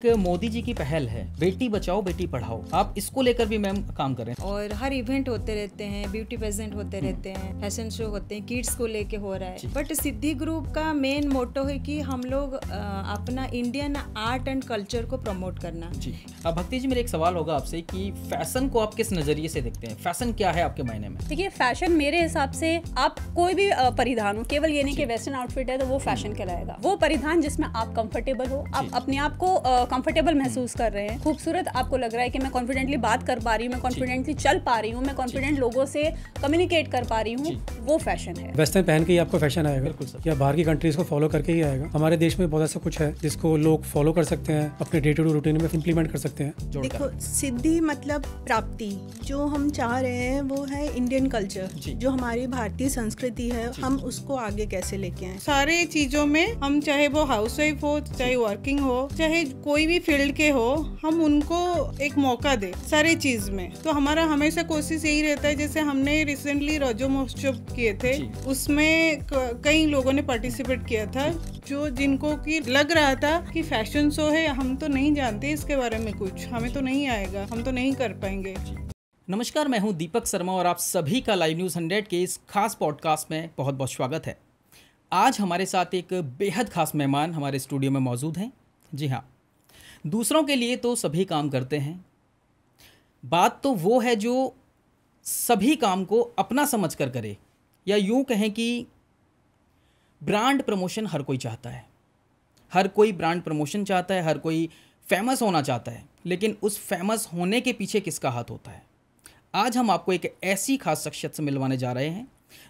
मोदी जी की पहल है बेटी बचाओ बेटी पढ़ाओ, आप इसको लेकर भी मैम काम कर रहे हैं। और हर इवेंट होते रहते हैं, ब्यूटी पेजेंट होते रहते हैं, फैशन शो होते हैं, किड्स को लेके हो रहा है। बट सिद्धि ग्रुप का मेन मोटो है कि हम लोग अपना इंडियन आर्ट एंड कल्चर को प्रमोट करना। जी भक्ति जी, मेरा एक सवाल होगा आपसे कि फैशन को आप किस नजरिए से देखते हैं? फैशन क्या है आपके मायने में? देखिए, फैशन मेरे हिसाब से आप कोई भी परिधान हो, केवल ये नहीं कि वेस्टर्न आउटफिट है तो वो फैशन कहलाएगा। वो परिधान जिसमें आप कंफर्टेबल हो, आप अपने आप को कंफर्टेबल महसूस कर रहे हैं, खूबसूरत आपको लग रहा है कि मैं कॉन्फिडेंटली बात कर पा रही हूँ, मैं कॉन्फिडेंटली चल पा रही हूँ, मैं कॉन्फिडेंट लोगों से कम्युनिकेट कर पा रही हूँ, वो फैशन है। वेस्टर्न पहन के ही आपको फैशन आएगा या बाहर की कंट्रीज को फॉलो करके ही आएगा। हमारे देश में बहुत ऐसा कुछ है जिसको लोग फॉलो कर सकते हैं, अपने डे टू डे रूटीन में इम्प्लीमेंट कर सकते हैं। देखो, सिद्धि मतलब प्राप्ति। जो हम चाह रहे हैं वो है इंडियन कल्चर, जो हमारी भारतीय संस्कृति है, हम उसको आगे कैसे लेके आए। सारे चीजों में हम, चाहे वो हाउसवाइफ हो, चाहे वर्किंग हो, चाहे कोई भी फील्ड के हो, हम उनको एक मौका दे सारे चीज में। तो हमारा हमेशा कोशिश यही रहता है। जैसे हमने रिसेंटली रजो महोत्सव किए थे, उसमें कई लोगों ने पार्टिसिपेट किया था, जो जिनको कि लग रहा था कि फैशन शो है, हम तो नहीं जानते इसके बारे में कुछ, हमें तो नहीं आएगा, हम तो नहीं कर पाएंगे। नमस्कार, मैं हूं दीपक शर्मा और आप सभी का लाइव न्यूज़ 100 के इस खास पॉडकास्ट में बहुत बहुत स्वागत है। आज हमारे साथ एक बेहद खास मेहमान हमारे स्टूडियो में मौजूद हैं। जी हाँ, दूसरों के लिए तो सभी काम करते हैं, बात तो वो है जो सभी काम को अपना समझ कर करे, या यूं कहें कि ब्रांड प्रमोशन हर कोई चाहता है। हर कोई ब्रांड प्रमोशन चाहता है, हर कोई फेमस होना चाहता है, लेकिन उस फेमस होने के पीछे किसका हाथ होता है? आज हम आपको एक ऐसी खास शख्सियत से मिलवाने जा रहे हैं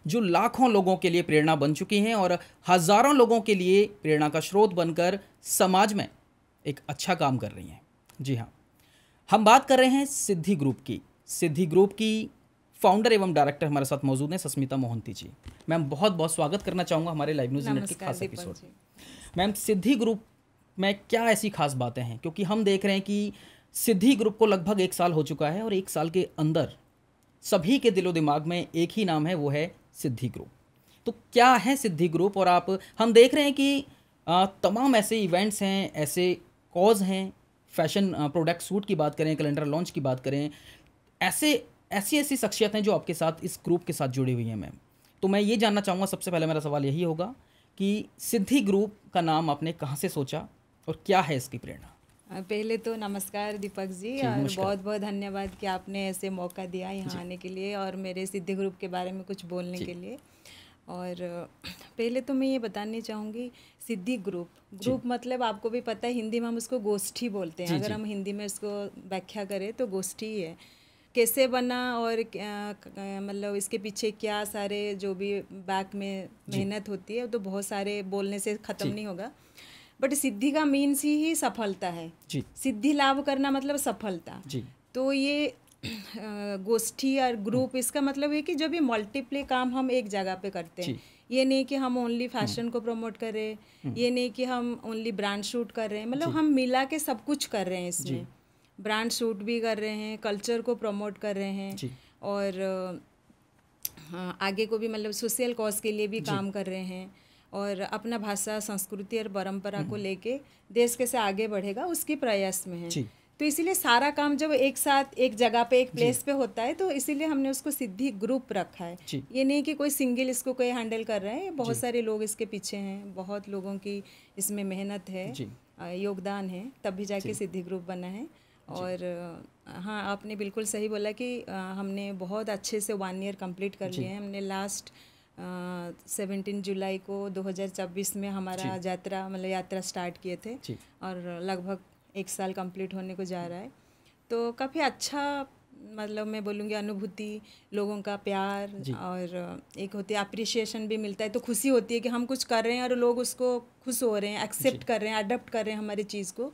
जो लाखों लोगों के लिए प्रेरणा बन चुकी हैं और हज़ारों लोगों के लिए प्रेरणा का स्रोत बनकर समाज में एक अच्छा काम कर रही हैं। जी हाँ, हम बात कर रहे हैं सिद्धि ग्रुप की। सिद्धि ग्रुप की फाउंडर एवं डायरेक्टर हमारे साथ मौजूद हैं सस्मिता मोहंती जी। मैम, बहुत बहुत स्वागत करना चाहूँगा हमारे लाइव न्यूज़ नेट के खास एपिसोड। मैम, सिद्धि ग्रुप में क्या ऐसी खास बातें हैं? क्योंकि हम देख रहे हैं कि सिद्धि ग्रुप को लगभग 1 साल हो चुका है और 1 साल के अंदर सभी के दिलो दिमाग में एक ही नाम है, वो है सिद्धि ग्रुप। तो क्या है सिद्धि ग्रुप? और हम देख रहे हैं कि तमाम ऐसे इवेंट्स हैं, ऐसे कॉज हैं, फैशन प्रोडक्ट सूट की बात करें, कैलेंडर लॉन्च की बात करें, ऐसी शख्सियत हैं जो आपके साथ इस ग्रुप के साथ जुड़ी हुई हैं मैम। तो मैं ये जानना चाहूँगा, सबसे पहले मेरा सवाल यही होगा कि सिद्धि ग्रुप का नाम आपने कहाँ से सोचा और क्या है इसकी प्रेरणा? पहले तो नमस्कार दीपक जी, और बहुत बहुत धन्यवाद कि आपने ऐसे मौका दिया यहाँ आने के लिए और मेरे सिद्धि ग्रुप के बारे में कुछ बोलने के लिए। और पहले तो मैं ये बतानी चाहूँगी, सिद्धि ग्रुप मतलब आपको भी पता है, हिंदी में हम उसको गोष्ठी बोलते हैं। अगर हम हिंदी में इसको व्याख्या करें तो गोष्ठी ही है। कैसे बना और मतलब इसके पीछे क्या सारे जो भी बैक में मेहनत होती है, तो बहुत सारे बोलने से ख़त्म नहीं होगा। बट सिद्धि का मीन्स ही सफलता है। सिद्धि लाभ करना मतलब सफलता। तो ये गोष्ठी और ग्रुप, इसका मतलब है कि जब ये मल्टीप्ले काम हम एक जगह पे करते हैं, ये नहीं कि हम ओनली फैशन को प्रमोट कर रहे हैं, ये नहीं कि हम ओनली ब्रांड शूट कर रहे हैं, मतलब हम मिला के सब कुछ कर रहे हैं। इसमें ब्रांड शूट भी कर रहे हैं, कल्चर को प्रमोट कर रहे हैं, और आगे को भी मतलब सोशल कॉज के लिए भी काम कर रहे हैं, और अपना भाषा, संस्कृति और परंपरा को लेके देश कैसे आगे बढ़ेगा उसके प्रयास में है। तो इसीलिए सारा काम जब एक साथ एक जगह पे, एक प्लेस पे होता है, तो इसीलिए हमने उसको सिद्धि ग्रुप रखा है। ये नहीं कि कोई सिंगल इसको कोई हैंडल कर रहे हैं, बहुत सारे लोग इसके पीछे हैं, बहुत लोगों की इसमें मेहनत है, योगदान है, तब भी जाके सिद्धि ग्रुप बना है। और हाँ, आपने बिल्कुल सही बोला कि हमने बहुत अच्छे से 1 ईयर कंप्लीट कर लिया है। हमने लास्ट 17 जुलाई को 2024 में हमारा यात्रा स्टार्ट किए थे, और लगभग 1 साल कंप्लीट होने को जा रहा है। तो काफ़ी अच्छा, मतलब मैं बोलूँगी अनुभूति, लोगों का प्यार, और एक होती है अप्रिशिएशन भी मिलता है। तो खुशी होती है कि हम कुछ कर रहे हैं और लोग उसको खुश हो रहे हैं, एक्सेप्ट कर रहे हैं, अडॉप्ट कर रहे हैं हमारी चीज़ को।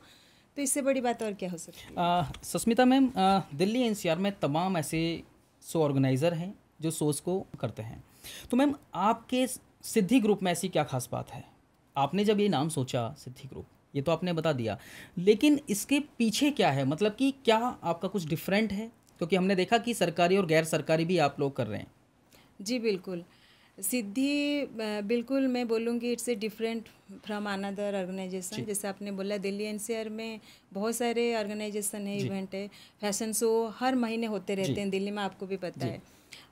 तो इससे बड़ी बात और क्या हो सकती है? सस्मिता मैम, दिल्ली एनसीआर में तमाम ऐसे शो ऑर्गेनाइज़र हैं जो शोज़ को करते हैं। तो मैम, आपके सिद्धि ग्रुप में ऐसी क्या खास बात है? आपने जब ये नाम सोचा सिद्धि ग्रुप, ये तो आपने बता दिया, लेकिन इसके पीछे क्या है? मतलब कि क्या आपका कुछ डिफरेंट है? क्योंकि हमने देखा कि सरकारी और गैर सरकारी भी आप लोग कर रहे हैं। जी बिल्कुल। सिद्धि बिल्कुल मैं बोलूँगी it's a different from another organization. जैसे आपने बोला दिल्ली एनसीआर में बहुत सारे ऑर्गेनाइजेशन है, इवेंट है, फैशन शो हर महीने होते रहते हैं दिल्ली में, आपको भी पता है,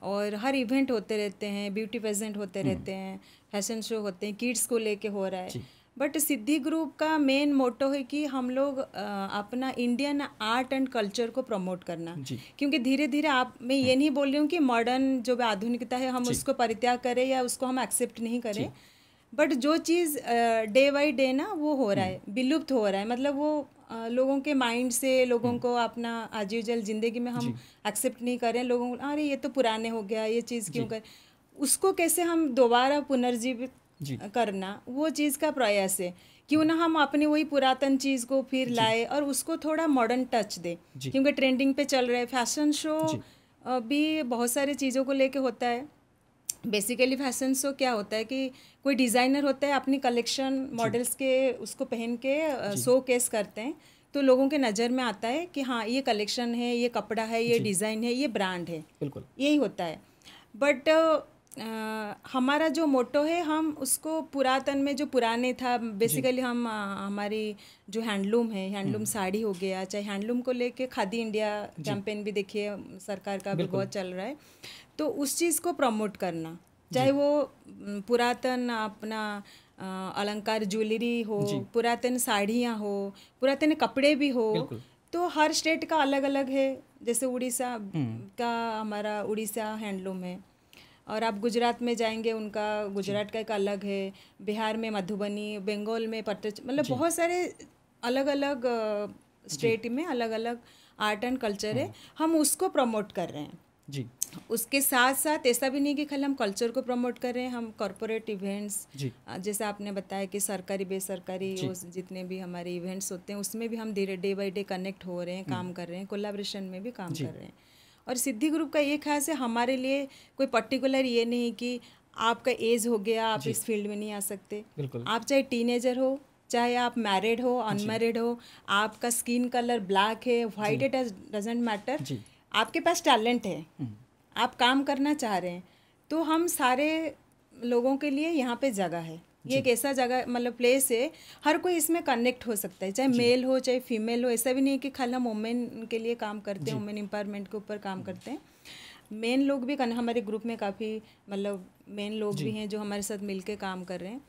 और हर इवेंट होते रहते हैं, ब्यूटी पेजेंट होते रहते हैं, फैशन शो होते हैं, किड्स को लेके हो रहा है। बट सिद्धि ग्रुप का मेन मोटो है कि हम लोग अपना इंडियन आर्ट एंड कल्चर को प्रमोट करना, क्योंकि धीरे धीरे मैं ये नहीं बोल रही हूँ कि मॉडर्न जो आधुनिकता है हम उसको परित्याग करें या उसको हम एक्सेप्ट नहीं करें, बट जो चीज़ डे बाई डे ना वो हो रहा है, विलुप्त हो रहा है, मतलब वो लोगों के माइंड से, लोगों को अपना आज यूजुअल ज़िंदगी में हम एक्सेप्ट नहीं करें, लोगों को अरे ये तो पुराने हो गया, ये चीज़ क्यों कर, उसको कैसे हम दोबारा पुनर्जीवित करना, वो चीज़ का प्रयास है। क्यों ना हम अपनी वही पुरातन चीज़ को फिर लाए और उसको थोड़ा मॉडर्न टच दे, क्योंकि ट्रेंडिंग पे चल रहा है। फैशन शो भी बहुत सारी चीज़ों को लेके होता है। बेसिकली फैशन शो क्या होता है कि कोई डिज़ाइनर होता है, अपनी कलेक्शन मॉडल्स के उसको पहन के शो केस करते हैं, तो लोगों के नज़र में आता है कि हाँ ये कलेक्शन है, ये कपड़ा है, ये डिज़ाइन है, ये ब्रांड है, बिल्कुल यही होता है। बट हमारा जो मोटो है, हम उसको पुरातन में जो पुराने था, बेसिकली हम हमारी जो हैंडलूम है, हैंडलूम साड़ी हो गया, चाहे हैंडलूम को लेके खादी इंडिया कैंपेन भी देखिए सरकार का भी बहुत चल रहा है, तो उस चीज़ को प्रमोट करना, चाहे वो पुरातन अपना अलंकार ज्वेलरी हो, पुरातन साड़ियाँ हो, पुरातन कपड़े भी हो, तो हर स्टेट का अलग अलग है। जैसे उड़ीसा का हमारा उड़ीसा हैंडलूम है, और आप गुजरात में जाएंगे उनका गुजरात का एक अलग है, बिहार में मधुबनी, बंगाल में पट्ट, मतलब बहुत सारे अलग अलग स्टेट में अलग अलग आर्ट एंड कल्चर है, हम उसको प्रमोट कर रहे हैं जी। उसके साथ साथ ऐसा भी नहीं कि खाली हम कल्चर को प्रमोट कर रहे हैं, हम कॉरपोरेट इवेंट्स, जैसे आपने बताया कि सरकारी बेसरकारी जितने भी हमारे इवेंट्स होते हैं उसमें भी हम धीरे डे बाई डे कनेक्ट हो रहे हैं, काम कर रहे हैं, कोलैबोरेशन में भी काम कर रहे हैं। और सिद्धि ग्रुप का ये खास है, हमारे लिए कोई पर्टिकुलर ये नहीं कि आपका एज हो गया आप इस फील्ड में नहीं आ सकते, आप चाहे टीनेजर हो, चाहे आप मैरिड हो, अनमैरिड हो, आपका स्किन कलर ब्लैक है, वाइट, इट डजंट मैटर, आपके पास टैलेंट है, आप काम करना चाह रहे हैं, तो हम सारे लोगों के लिए यहाँ पे जगह है। ये एक ऐसा जगह मतलब प्लेस है, हर कोई इसमें कनेक्ट हो सकता है, चाहे मेल हो चाहे फीमेल हो। ऐसा भी नहीं है कि खाली हम वुमेन के लिए काम करते हैं, वुमेन एम्पावरमेंट के ऊपर काम करते हैं, मेन लोग भी हमारे ग्रुप में काफ़ी मतलब मेन लोग भी हैं जो हमारे साथ मिलके काम कर रहे हैं।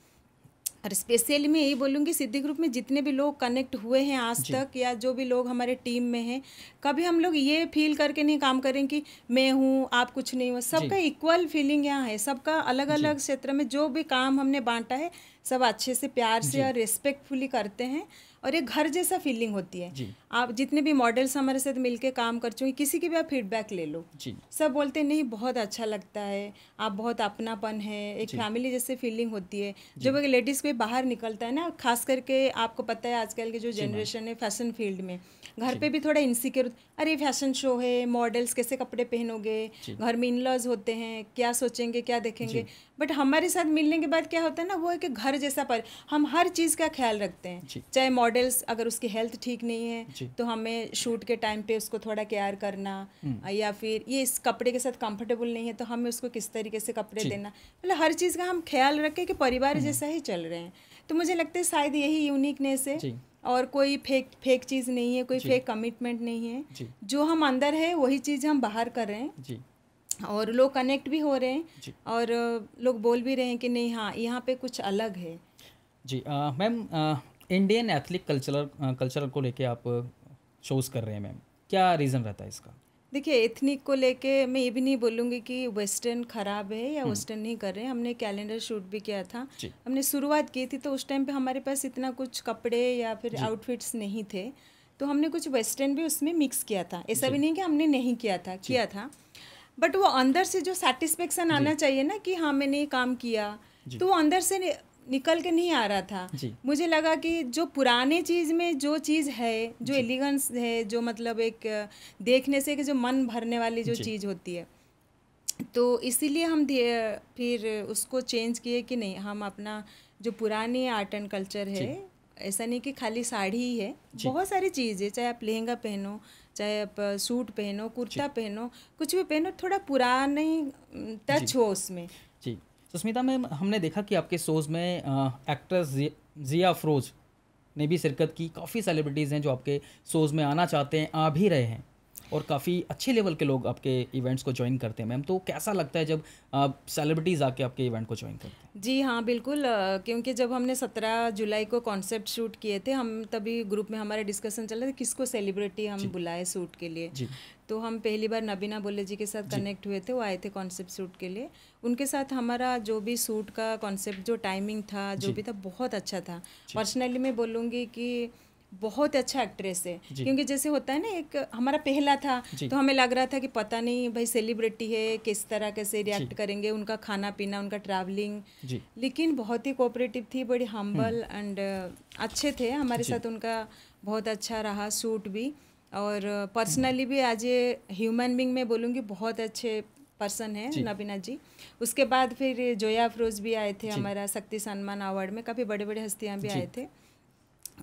और स्पेशली मैं यही बोलूँगी, सिद्धि ग्रुप में जितने भी लोग कनेक्ट हुए हैं आज तक, या जो भी लोग हमारे टीम में हैं, कभी हम लोग ये फील करके नहीं काम करें कि मैं हूँ आप कुछ नहीं हो। सबका इक्वल फीलिंग यहाँ है, सबका अलग अलग क्षेत्र में जो भी काम हमने बांटा है सब अच्छे से प्यार से और रिस्पेक्टफुली करते हैं, और एक घर जैसा फीलिंग होती है। आप जितने भी मॉडल्स हमारे साथ मिलके काम कर चुके, किसी की भी आप फीडबैक ले लो, सब बोलते हैं नहीं बहुत अच्छा लगता है, आप बहुत अपनापन है, एक फैमिली जैसे फीलिंग होती है। जब एक लेडीज़ कोई बाहर निकलता है ना, खास करके आपको पता है आजकल की जो जनरेशन है फैशन फील्ड में, घर पे भी थोड़ा इनसिक्योर, अरे फैशन शो है, मॉडल्स कैसे कपड़े पहनोगे, घर में इन-लॉज होते हैं, क्या सोचेंगे क्या देखेंगे। बट हमारे साथ मिलने के बाद क्या होता है ना, वो एक घर जैसा पर हम हर चीज़ का ख्याल रखते हैं। चाहे मॉडल्स अगर उसकी हेल्थ ठीक नहीं है तो हमें शूट के टाइम पे उसको थोड़ा केयर करना, या फिर ये इस कपड़े के साथ कंफर्टेबल नहीं है तो हमें उसको किस तरीके से कपड़े देना, मतलब हर चीज़ का हम ख्याल रखें कि परिवार जैसा ही चल रहे हैं। तो मुझे लगता है शायद यही यूनिकनेस है, और कोई फेक चीज़ नहीं है, कोई फेक कमिटमेंट नहीं है। जो हम अंदर है वही चीज़ हम बाहर कर रहे हैं, और लोग कनेक्ट भी हो रहे हैं, और लोग बोल भी रहे हैं कि नहीं हाँ यहाँ पे कुछ अलग है। जी मैम, इंडियन एथनिक कल्चर को लेके आप शोज़ कर रहे हैं मैम, क्या रीज़न रहता है इसका? देखिए एथनिक को लेके मैं ये भी नहीं बोलूँगी कि वेस्टर्न ख़राब है या वेस्टर्न नहीं कर रहे हैं। हमने कैलेंडर शूट भी किया था, हमने शुरुआत की थी, तो उस टाइम पे हमारे पास इतना कुछ कपड़े या फिर आउटफिट्स नहीं थे, तो हमने कुछ वेस्टर्न भी उसमें मिक्स किया था। ऐसा भी नहीं कि हमने नहीं किया था, बट वो अंदर से जो सेटिस्फेक्शन आना चाहिए ना कि हाँ मैंने ये काम किया, तो वो अंदर से निकल के नहीं आ रहा था। मुझे लगा कि जो पुराने चीज़ में जो चीज़ है, जो एलिगेंस है, जो मतलब एक देखने से कि जो मन भरने वाली जो चीज़ होती है, तो इसीलिए हम फिर उसको चेंज किए कि नहीं हम अपना जो पुरानी आर्ट एंड कल्चर है, ऐसा नहीं कि खाली साड़ी ही है, बहुत सारी चीज़ है, चाहे आप लहंगा पहनो, चाहे आप सूट पहनो, कुर्ता पहनो, कुछ भी पहनो, थोड़ा पुरानी टच हो उसमें। जी सुष्मिता मैम, हमने देखा कि आपके शोज़ में एक्ट्रेस जिया अफरोज़ ने भी शिरकत की। काफ़ी सेलिब्रिटीज़ हैं जो आपके शोज़ में आना चाहते हैं, आ भी रहे हैं, और काफ़ी अच्छे लेवल के लोग आपके इवेंट्स को ज्वाइन करते हैं मैम। तो कैसा लगता है जब सेलिब्रिटीज़ आके आपके इवेंट को ज्वाइन करते हैं? जी हाँ, बिल्कुल। क्योंकि जब हमने 17 जुलाई को कॉन्सेप्ट शूट किए थे, हम तभी ग्रुप में हमारे डिस्कशन चल रहा था किसको सेलिब्रिटी हम बुलाए शूट के लिए। जी। तो हम पहली बार नबीना बोले जी के साथ कनेक्ट हुए थे, वो आए थे कॉन्सेप्ट शूट के लिए। उनके साथ हमारा जो भी शूट का कॉन्सेप्ट, जो टाइमिंग था, जो भी था, बहुत अच्छा था। पर्सनली मैं बोलूँगी कि बहुत अच्छा एक्ट्रेस है, क्योंकि जैसे होता है ना, एक हमारा पहला था तो हमें लग रहा था कि पता नहीं भाई सेलिब्रिटी है, किस तरह कैसे रिएक्ट करेंगे, उनका खाना पीना, उनका ट्रैवलिंग, लेकिन बहुत ही कोऑपरेटिव थी, बड़ी हम्बल एंड अच्छे थे हमारे साथ। उनका बहुत अच्छा रहा शूट भी, और पर्सनली भी एज ए ह्यूमन बीइंग मैं बोलूँगी बहुत अच्छे पर्सन है नबीना जी। उसके बाद फिर जोया अफरोज़ भी आए थे हमारा शक्ति सम्मान अवार्ड में, काफ़ी बड़े बड़े हस्तियाँ भी आए थे,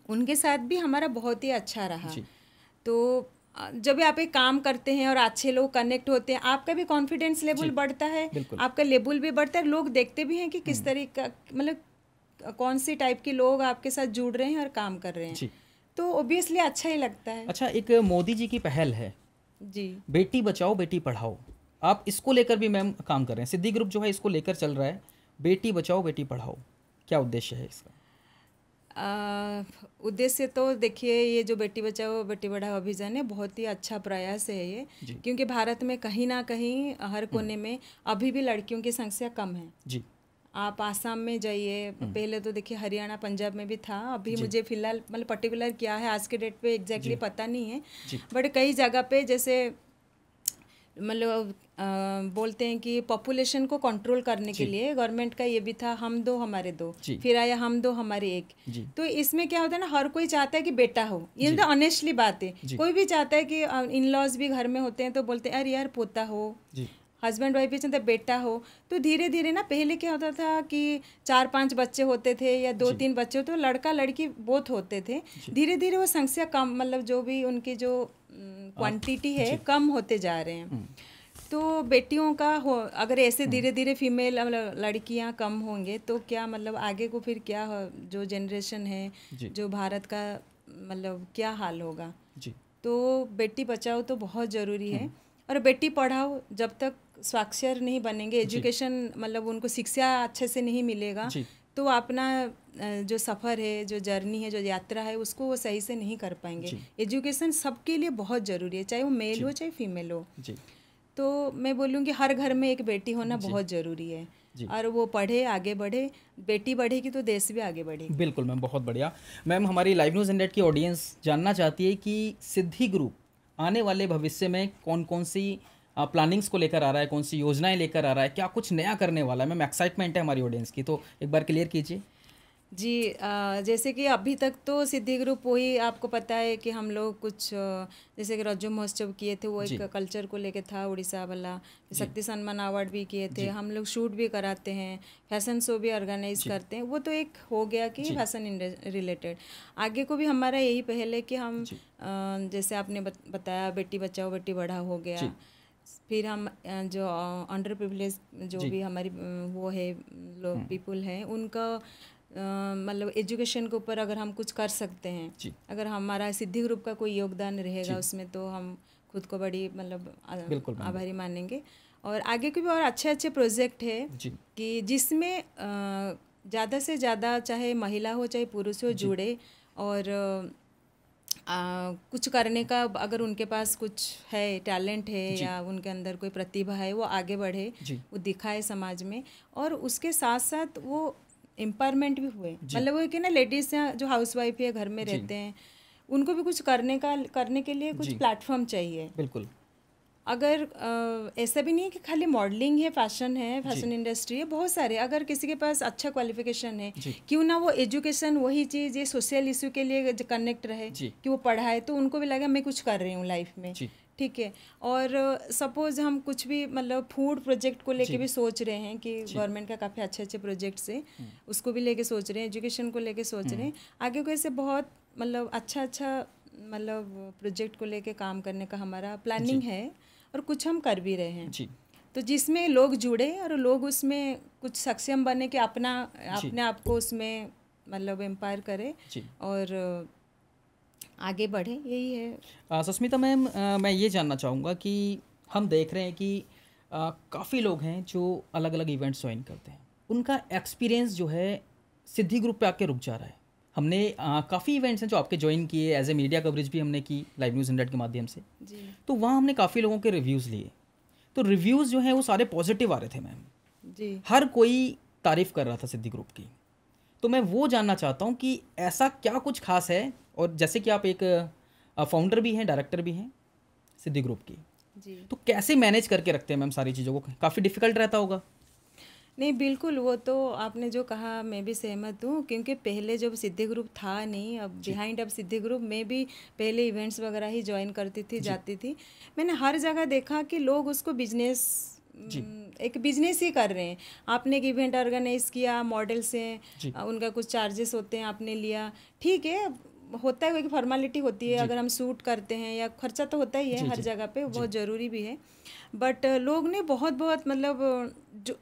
उनके साथ भी हमारा बहुत ही अच्छा रहा। तो जब भी आप एक काम करते हैं और अच्छे लोग कनेक्ट होते हैं, आपका भी कॉन्फिडेंस लेवल बढ़ता है, आपका लेवल भी बढ़ता है, लोग देखते भी हैं कि किस तरीके का, मतलब कौन सी टाइप के लोग आपके साथ जुड़ रहे हैं और काम कर रहे हैं, तो ऑब्वियसली अच्छा ही लगता है। अच्छा, एक मोदी जी की पहल है जी, बेटी बचाओ बेटी पढ़ाओ, आप इसको लेकर भी मैम काम कर रहे हैं। सिद्धि ग्रुप जो है इसको लेकर चल रहा है, बेटी बचाओ बेटी पढ़ाओ, क्या उद्देश्य है इसका? उद्देश्य तो देखिए, ये जो बेटी बचाओ बेटी पढ़ाओ अभियान है, बहुत ही अच्छा प्रयास है ये, क्योंकि भारत में कहीं ना कहीं हर कोने में अभी भी लड़कियों की संख्या कम है। जी, आप आसाम में जाइए, पहले तो देखिए हरियाणा पंजाब में भी था, अभी मुझे फिलहाल मतलब पर्टिकुलर क्या है आज के डेट पे एग्जैक्टली पता नहीं है, बट कई जगह पे जैसे मतलब बोलते हैं कि पॉपुलेशन को कंट्रोल करने के लिए गवर्नमेंट का ये भी था, हम दो हमारे दो, फिर आया हम दो हमारे एक। तो इसमें क्या होता है ना, हर कोई चाहता है कि बेटा हो, ये तो ऑनेस्टली बात है, कोई भी चाहता है कि इन लॉज भी घर में होते हैं तो बोलते हैं अरे यार पोता हो, हस्बैंड वाइफ भी चाहते बेटा हो। तो धीरे धीरे ना, पहले क्या होता था कि 4-5 बच्चे होते थे या 2-3 बच्चे, तो लड़का लड़की बहुत होते थे, धीरे धीरे वो संख्या कम, मतलब जो भी उनकी जो क्वांटिटी है कम होते जा रहे हैं। तो बेटियों का हो, अगर ऐसे धीरे धीरे फीमेल मतलब लड़कियां कम होंगे तो क्या मतलब आगे को फिर क्या जो जनरेशन है, जो भारत का मतलब क्या हाल होगा। तो बेटी बचाओ तो बहुत ज़रूरी है, और बेटी पढ़ाओ, जब तक साक्षर नहीं बनेंगे, एजुकेशन मतलब उनको शिक्षा अच्छे से नहीं मिलेगा, तो अपना जो सफ़र है, जो जर्नी है, जो यात्रा है, उसको वो सही से नहीं कर पाएंगे। एजुकेशन सबके लिए बहुत ज़रूरी है, चाहे वो मेल हो चाहे फीमेल हो। तो मैं बोलूँगी हर घर में एक बेटी होना बहुत ज़रूरी है, और वो पढ़े, आगे बढ़े, बेटी बढ़ेगी तो देश भी आगे बढ़ेगा। बिल्कुल मैम, बहुत बढ़िया। मैम, हमारी लाइव न्यूज़ 100 की ऑडियंस जानना चाहती है कि सिद्धि ग्रुप आने वाले भविष्य में कौन कौन सी प्लानिंग्स को लेकर आ रहा है, कौन सी योजनाएं लेकर आ रहा है, क्या कुछ नया करने वाला है। मैम, एक्साइटमेंट है हमारी ऑडियंस की, तो एक बार क्लियर कीजिए। जी, जैसे कि अभी तक तो सिद्धि ग्रुप वही, आपको पता है कि हम लोग कुछ जैसे कि रज्जो महोत्सव किए थे, वो एक कल्चर को लेके था, उड़ीसा वाला, शक्ति सम्मान अवार्ड भी किए थे, हम लोग शूट भी कराते हैं, फैशन शो भी ऑर्गेनाइज करते हैं, वो तो एक हो गया कि फैशन रिलेटेड। आगे को भी हमारा यही पहल है कि हम जैसे आपने बताया बेटी बचाओ बेटी पढ़ाओ हो गया, फिर हम जो अंडर प्रिविलेज जो भी हमारी वो है लोग पीपल हैं, उनका मतलब एजुकेशन के ऊपर अगर हम कुछ कर सकते हैं, अगर हमारा सिद्धि ग्रुप का कोई योगदान रहेगा उसमें, तो हम खुद को बड़ी मतलब आभारी मानेंगे। और आगे के भी और अच्छे अच्छे प्रोजेक्ट है कि जिसमें ज़्यादा से ज़्यादा चाहे महिला हो चाहे पुरुष हो जुड़े, और कुछ करने का अगर उनके पास कुछ है, टैलेंट है या उनके अंदर कोई प्रतिभा है, वो आगे बढ़े, वो दिखाए समाज में, और उसके साथ साथ वो एम्पावरमेंट भी हुए। मतलब वो कि ना, लेडीज़ जो हाउसवाइफ है, घर में रहते हैं, उनको भी कुछ करने के लिए कुछ प्लेटफॉर्म चाहिए। बिल्कुल। अगर ऐसा भी नहीं है कि खाली मॉडलिंग है, फैशन इंडस्ट्री है, बहुत सारे, अगर किसी के पास अच्छा क्वालिफिकेशन है, क्यों ना वो एजुकेशन वही चीज़ ये सोशल इशू के लिए कनेक्ट रहे कि वो पढ़ाए, तो उनको भी लगा मैं कुछ कर रही हूँ लाइफ में, ठीक है। और सपोज हम कुछ भी मतलब फूड प्रोजेक्ट को लेके भी सोच रहे हैं कि गवर्नमेंट का काफ़ी अच्छे अच्छे प्रोजेक्ट्स है, उसको भी लेके सोच रहे हैं, एजुकेशन को लेके सोच रहे हैं, आगे को ऐसे बहुत मतलब अच्छा मतलब प्रोजेक्ट को लेके काम करने का हमारा प्लानिंग है, और कुछ हम कर भी रहे हैं। तो जिसमें लोग जुड़े और लोग उसमें कुछ सक्षम बने कि अपने आप को उसमें मतलब एम्पायर करे और आगे बढ़े, यही है। सुष्मिता मैम, मैं ये जानना चाहूँगा कि हम देख रहे हैं कि काफ़ी लोग हैं जो अलग अलग इवेंट्स ज्वाइन करते हैं, उनका एक्सपीरियंस जो है सिद्धि ग्रुप पे आके रुक जा रहा है। हमने काफ़ी इवेंट्स हैं जो आपके ज्वाइन किए, एज ए मीडिया कवरेज भी हमने की लाइव न्यूज़ 100 के माध्यम से जी। तो वहाँ हमने काफ़ी लोगों के रिव्यूज़ लिए, तो रिव्यूज़ जो हैं वो सारे पॉजिटिव आ रहे थे मैम जी। हर कोई तारीफ़ कर रहा था सिद्धि ग्रुप की। तो मैं वो जानना चाहता हूँ कि ऐसा क्या कुछ खास है, और जैसे कि आप एक फाउंडर भी हैं, डायरेक्टर भी हैं सिद्धि ग्रुप की, जी। तो कैसे मैनेज करके रखते हैं मैम सारी चीज़ों को? काफ़ी डिफ़िकल्ट रहता होगा। नहीं, बिल्कुल, वो तो आपने जो कहा मैं भी सहमत हूँ, क्योंकि पहले जब सिद्धि ग्रुप था नहीं, अब बिहाइंड अब सिद्धि ग्रुप में भी पहले इवेंट्स वगैरह ही ज्वाइन करती थी, जाती थी। मैंने हर जगह देखा कि लोग उसको बिजनेस, एक बिजनेस ही कर रहे हैं। आपने एक इवेंट ऑर्गेनाइज किया, मॉडल्स हैं, उनका कुछ चार्जेस होते हैं, आपने लिया, ठीक है, होता है, एक फॉर्मेलिटी होती है। अगर हम शूट करते हैं या खर्चा तो होता ही है हर जगह पे, बहुत ज़रूरी भी है। बट लोग ने बहुत मतलब जो